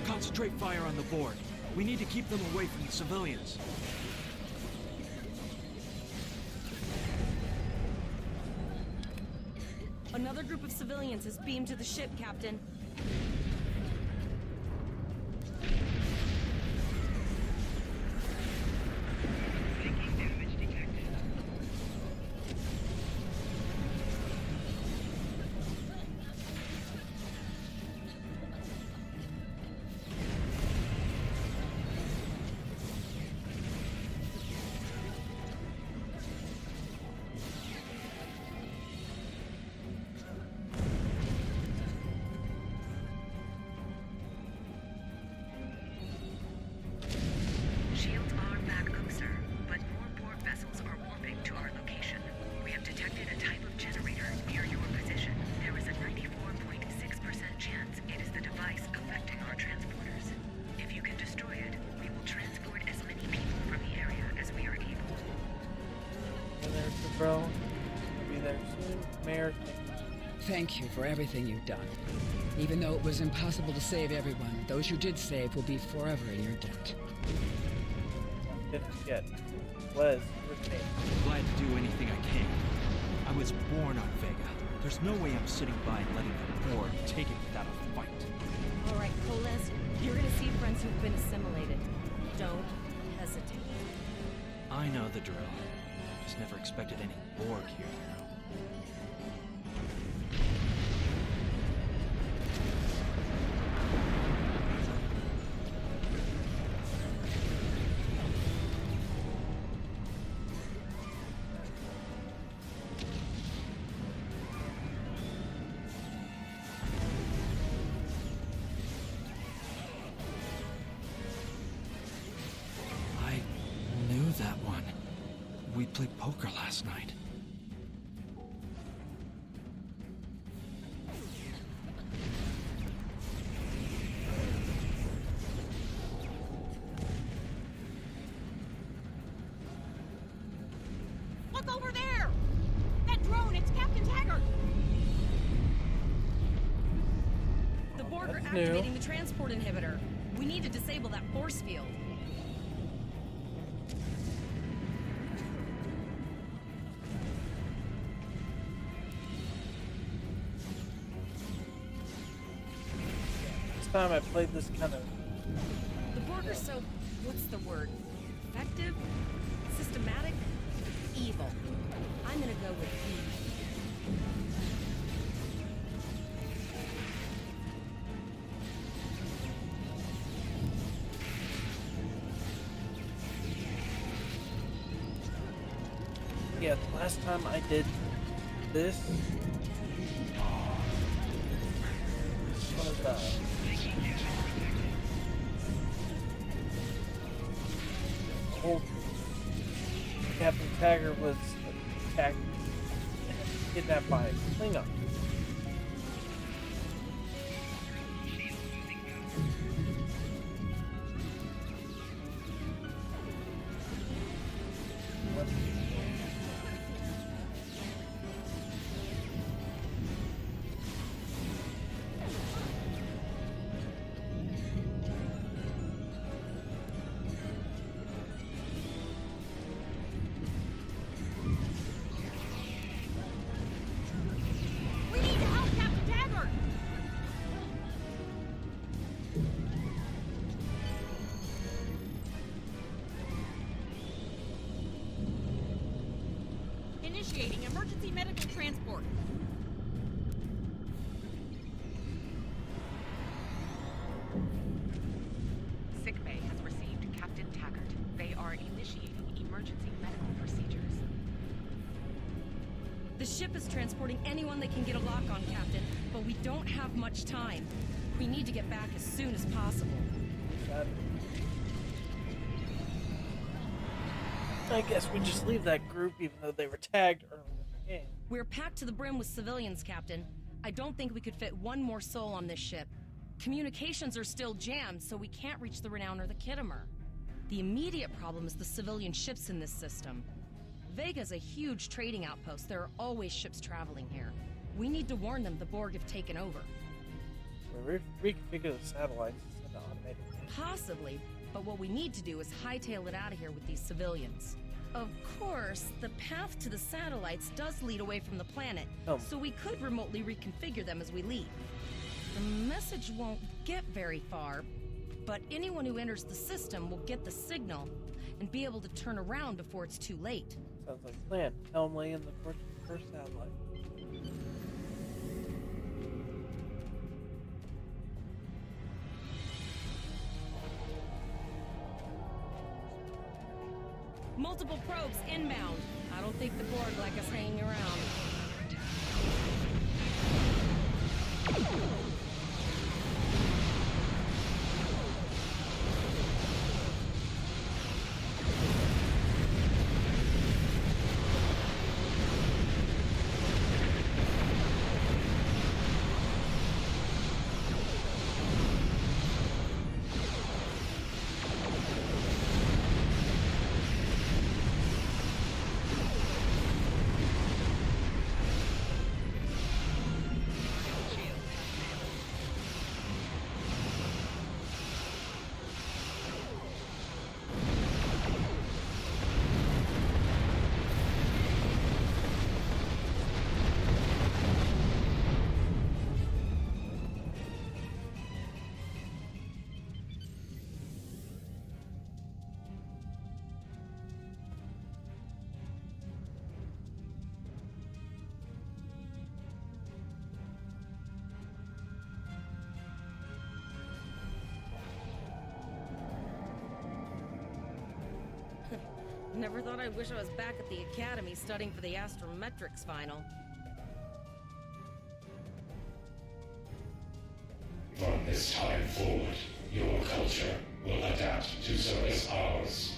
Concentrate fire on the Borg. We need to keep them away from the civilians. Another group of civilians is beamed to the ship, Captain. Shields are back up, sir, but more Borg vessels are warping to our location. We have detected a type of generator near your position. There is a 94.6% chance it is the device affecting our transporters. If you can destroy it, we will transport as many people from the area as we are able. And there's the bro. I'll be there soon. Mayor. Thank you for everything you've done. Even though it was impossible to save everyone, those you did save will be forever in your debt. Didn't forget. Les, your name. Glad to do anything I can. I was born on Vega. There's no way I'm sitting by and letting the Borg take it without a fight. All right, Coles, you're gonna see friends who've been assimilated. Don't hesitate. I know the drill. Just never expected any Borg here, you know. That one. We played poker last night. Look over there! That drone, it's Captain Taggart! The Borg are activating the transport inhibitor. We need to disable that force field. Time I played this kind of... The Borg are so... what's the word? Effective? Systematic? Evil. I'm gonna go with evil. Yeah, the last time I did this... What is that? Old Captain Taggart was attacked and kidnapped by a Klingon. Initiating emergency medical transport. Sickbay has received Captain Taggart. They are initiating emergency medical procedures. The ship is transporting anyone they can get a lock on, Captain, but we don't have much time. We need to get back as soon as possible. I guess we just leave that group even though they were tagged earlier in the game. We're packed to the brim with civilians, Captain. I don't think we could fit one more soul on this ship. Communications are still jammed, so we can't reach the Renown or the Khitomer. The immediate problem is the civilian ships in this system. Vega's a huge trading outpost. There are always ships traveling here. We need to warn them the Borg have taken over. We'll reconfigure the satellites and the automated. Possibly, but what we need to do is hightail it out of here with these civilians. Of course, the path to the satellites does lead away from the planet, so we could remotely reconfigure them as we leave. The message won't get very far, but anyone who enters the system will get the signal and be able to turn around before it's too late. Sounds like a plan. Helm lay in the first satellite. Multiple probes inbound. I don't think the Borg like us hanging around. Never thought I'd wish I was back at the academy studying for the astrometrics final. From this time forward, your culture will adapt to service ours.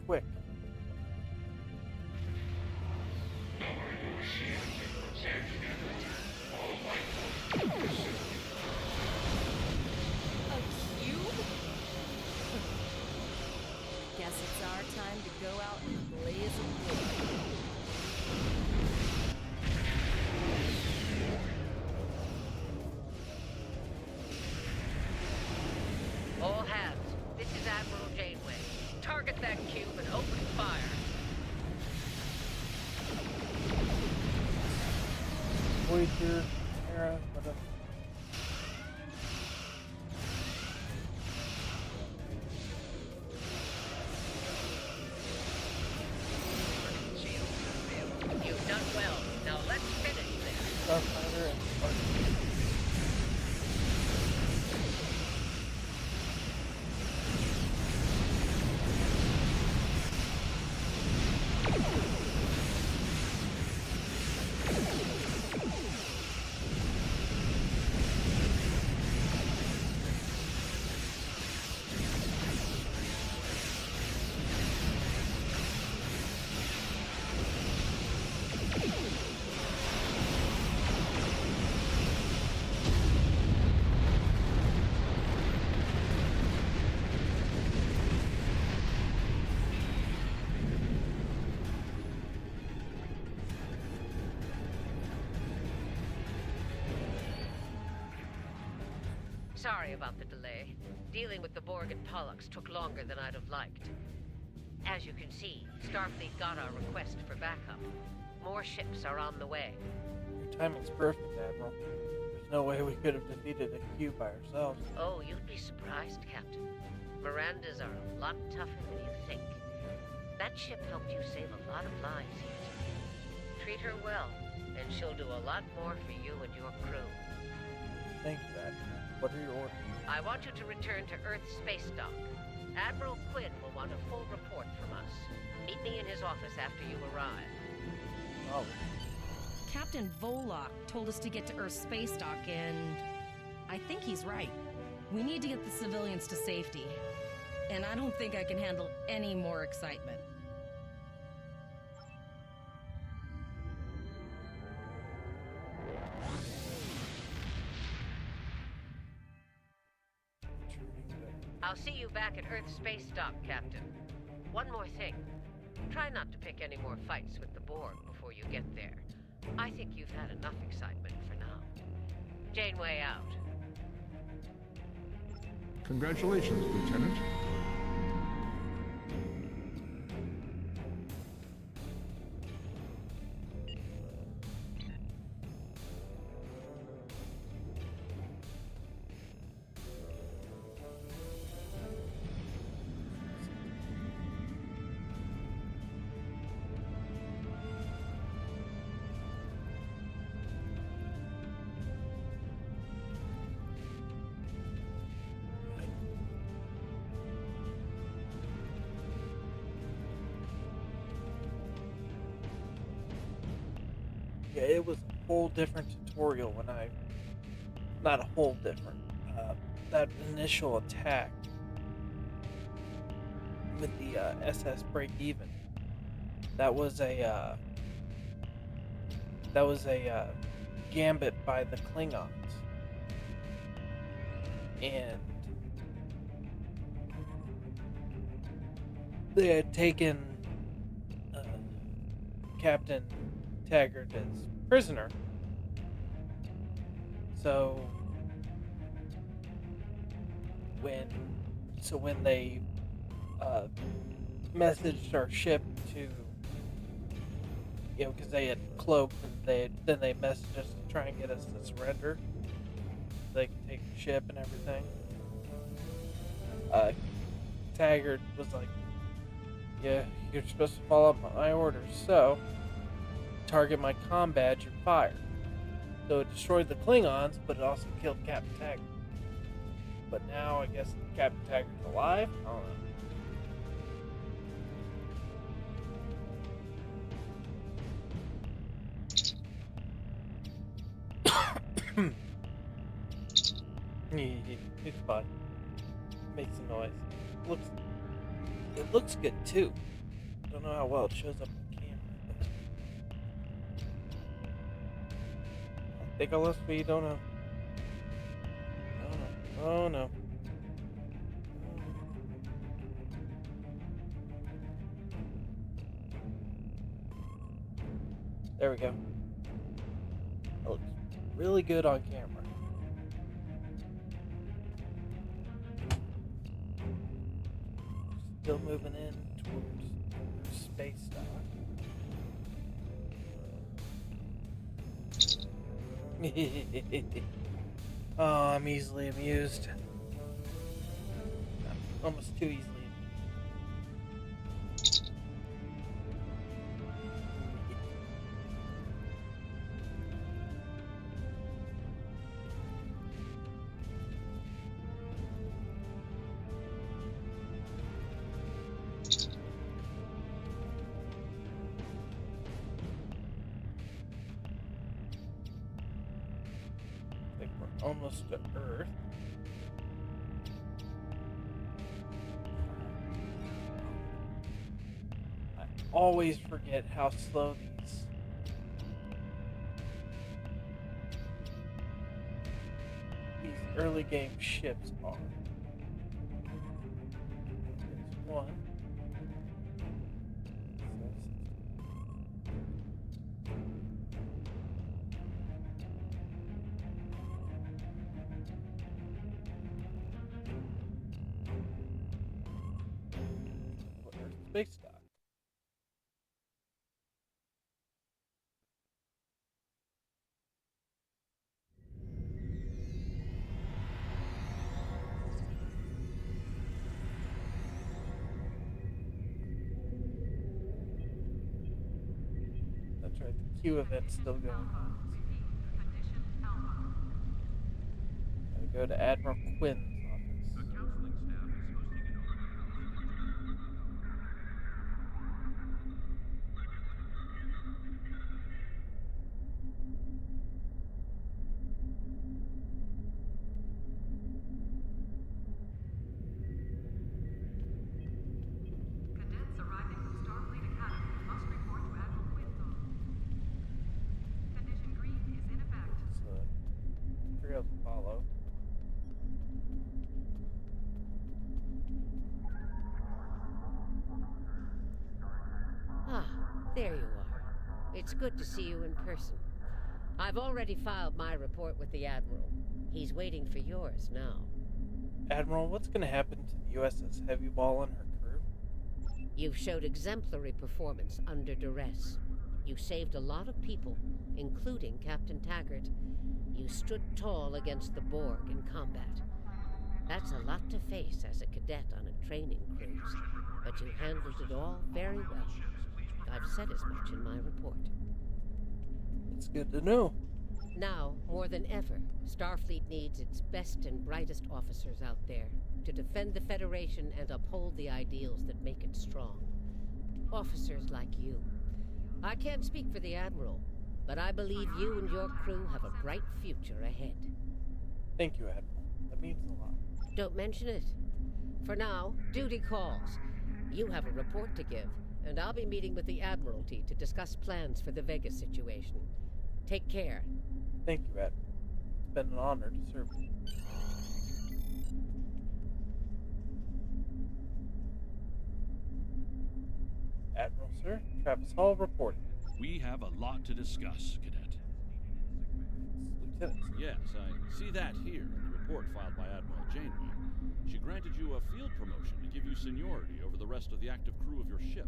Quick. A cube? Guess it's our time to go out in a blaze of glory. All hands, this is Admiral Janeway. Target that cube and open fire. Voyager, Terra, whatever. You've done well. Now let's finish this. Starfighter and Spartan. Sorry about the delay. Dealing with the Borg and Pollux took longer than I'd have liked. As you can see, Starfleet got our request for backup. More ships are on the way. Your timing's perfect, Admiral. There's no way we could have defeated a cube by ourselves. Oh, you'd be surprised, Captain. Mirandas are a lot tougher than you think. That ship helped you save a lot of lives here. Treat her well, and she'll do a lot more for you and your crew. Thank you, Admiral. What are your orders? I want you to return to Earth Space Dock. Admiral Quinn will want a full report from us. Meet me in his office after you arrive. Oh. Captain Volok told us to get to Earth Space Dock, and I think he's right. We need to get the civilians to safety. And I don't think I can handle any more excitement. I'll see you back at Earth Space Dock, Captain. One more thing. Try not to pick any more fights with the Borg before you get there. I think you've had enough excitement for now. Janeway out. Congratulations, Lieutenant. Yeah, it was a whole different tutorial when not a whole different, that initial attack with the SS break even. that was a gambit by the Klingons, and they had taken Captain Taggart as prisoner. So when they messaged our ship to, because they had cloaked, and they messaged us to try and get us to surrender, so they could take the ship and everything. Taggart was like, "Yeah, you're supposed to follow up my orders, so target my comm badge and fire." So it destroyed the Klingons, but it also killed Captain Taggart. But now I guess Captain Taggart's alive? I don't know. It's fun. Makes a noise. It looks good too. Don't know how well it shows up on camera. I think unless we don't know. Oh no. There we go. That looks really good on camera. Still moving in towards space dock. Oh, I'm easily amused. Almost too easily. I think we're almost to Earth. Always forget how slow these early game ships are. There's one. Space dock. That's right, the Q event's still going on. Gotta go to Admiral Quinn's office. Follow. Ah, there you are. It's good to see you in person. I've already filed my report with the Admiral. He's waiting for yours now. Admiral, what's going to happen to the USS Heavy Ball and her crew? You've showed exemplary performance under duress. You saved a lot of people, including Captain Taggart. You stood tall against the Borg in combat. That's a lot to face as a cadet on a training cruise, but you handled it all very well. I've said as much in my report. It's good to know. Now, more than ever, Starfleet needs its best and brightest officers out there to defend the Federation and uphold the ideals that make it strong. Officers like you. I can't speak for the Admiral, but I believe you and your crew have a bright future ahead. Thank you, Admiral. That means a lot. Don't mention it. For now, duty calls. You have a report to give, and I'll be meeting with the Admiralty to discuss plans for the Vega situation. Take care. Thank you, Admiral. It's been an honor to serve you. Admiral, sir. Travis Hall reporting. We have a lot to discuss, Cadet. Lieutenant. Yes, I see that here in the report filed by Admiral Janeway. She granted you a field promotion to give you seniority over the rest of the active crew of your ship.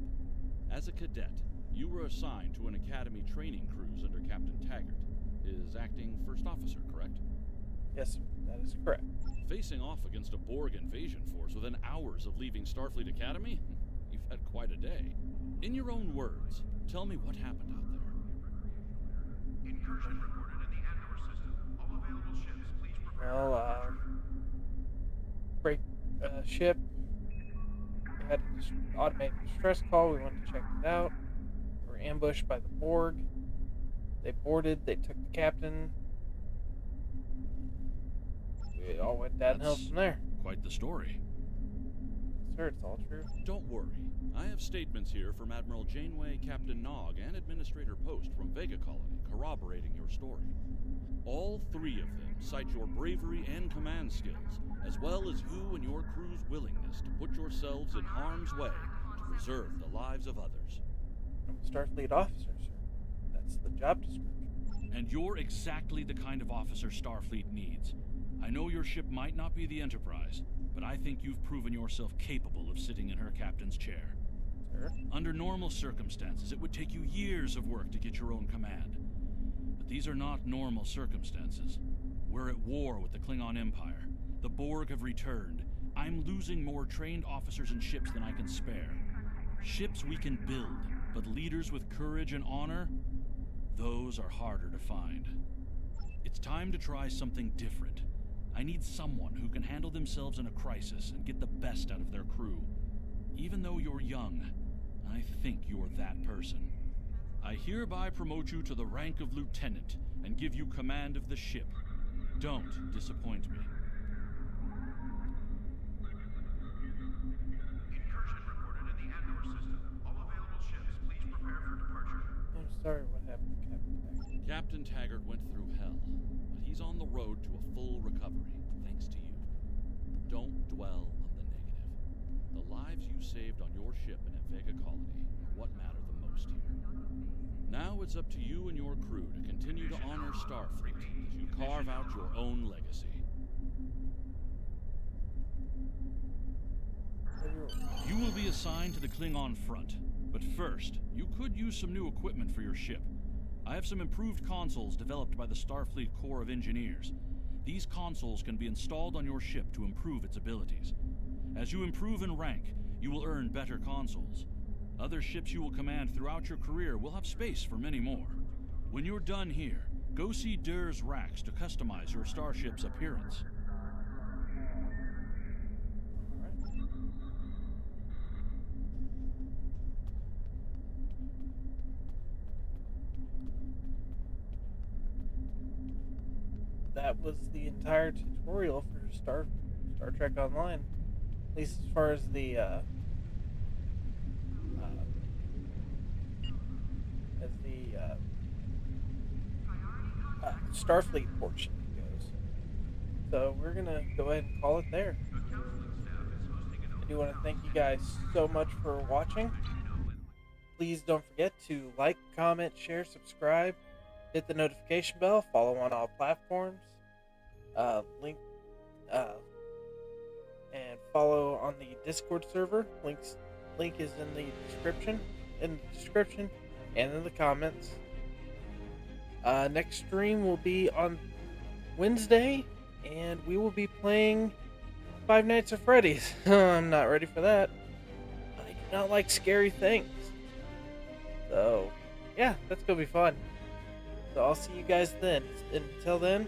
As a cadet, you were assigned to an Academy training cruise under Captain Taggart, his acting first officer, correct? Yes, sir. That is correct. Facing off against a Borg invasion force within hours of leaving Starfleet Academy? You've had quite a day. In your own words, tell me what happened out there. Incursion reported in the Andor system. All available ships, please prepare. Well, break ship. We had an automated distress call. We went to check it out. We were ambushed by the Borg. They boarded. They took the captain. It all went downhill from there. Quite the story. Sir, it's all true. Don't worry. I have statements here from Admiral Janeway, Captain Nog, and Administrator Post from Vega Colony corroborating your story. All three of them cite your bravery and command skills, as well as you and your crew's willingness to put yourselves in harm's way to preserve the lives of others. I'm a Starfleet officer, sir. That's the job description. And you're exactly the kind of officer Starfleet needs. I know your ship might not be the Enterprise, but I think you've proven yourself capable of sitting in her captain's chair. Sir? Under normal circumstances, it would take you years of work to get your own command. But these are not normal circumstances. We're at war with the Klingon Empire. The Borg have returned. I'm losing more trained officers and ships than I can spare. Ships we can build, but leaders with courage and honor? Those are harder to find. It's time to try something different. I need someone who can handle themselves in a crisis and get the best out of their crew. Even though you're young, I think you're that person. I hereby promote you to the rank of lieutenant and give you command of the ship. Don't disappoint me. Incursion reported in the Andor system. All available ships, please prepare for departure. I'm sorry what happened, Captain Taggart. Captain Taggart went through hell, but he's on the road to a full recovery, thanks to you. Don't dwell on the negative. The lives you saved on your ship in Vega Colony are what matter the most here. Now it's up to you and your crew to continue to honor Starfleet as you carve out your own legacy. You will be assigned to the Klingon front, but first, you could use some new equipment for your ship. I have some improved consoles developed by the Starfleet Corps of Engineers. These consoles can be installed on your ship to improve its abilities. As you improve in rank, you will earn better consoles. Other ships you will command throughout your career will have space for many more. When you're done here, go see Dur's racks to customize your starship's appearance. That was the entire tutorial for Star Trek Online. At least as far as the Starfleet portion goes. So we're gonna go ahead and call it there. I do want to thank you guys so much for watching. Please don't forget to like, comment, share, subscribe, hit the notification bell, follow on all platforms, and follow on the Discord server. Link is in the description and in the comments. Next stream will be on Wednesday, and we will be playing Five Nights at Freddy's. I'm not ready for that. I do not like scary things. So, yeah, that's gonna be fun. So I'll see you guys then. Until then,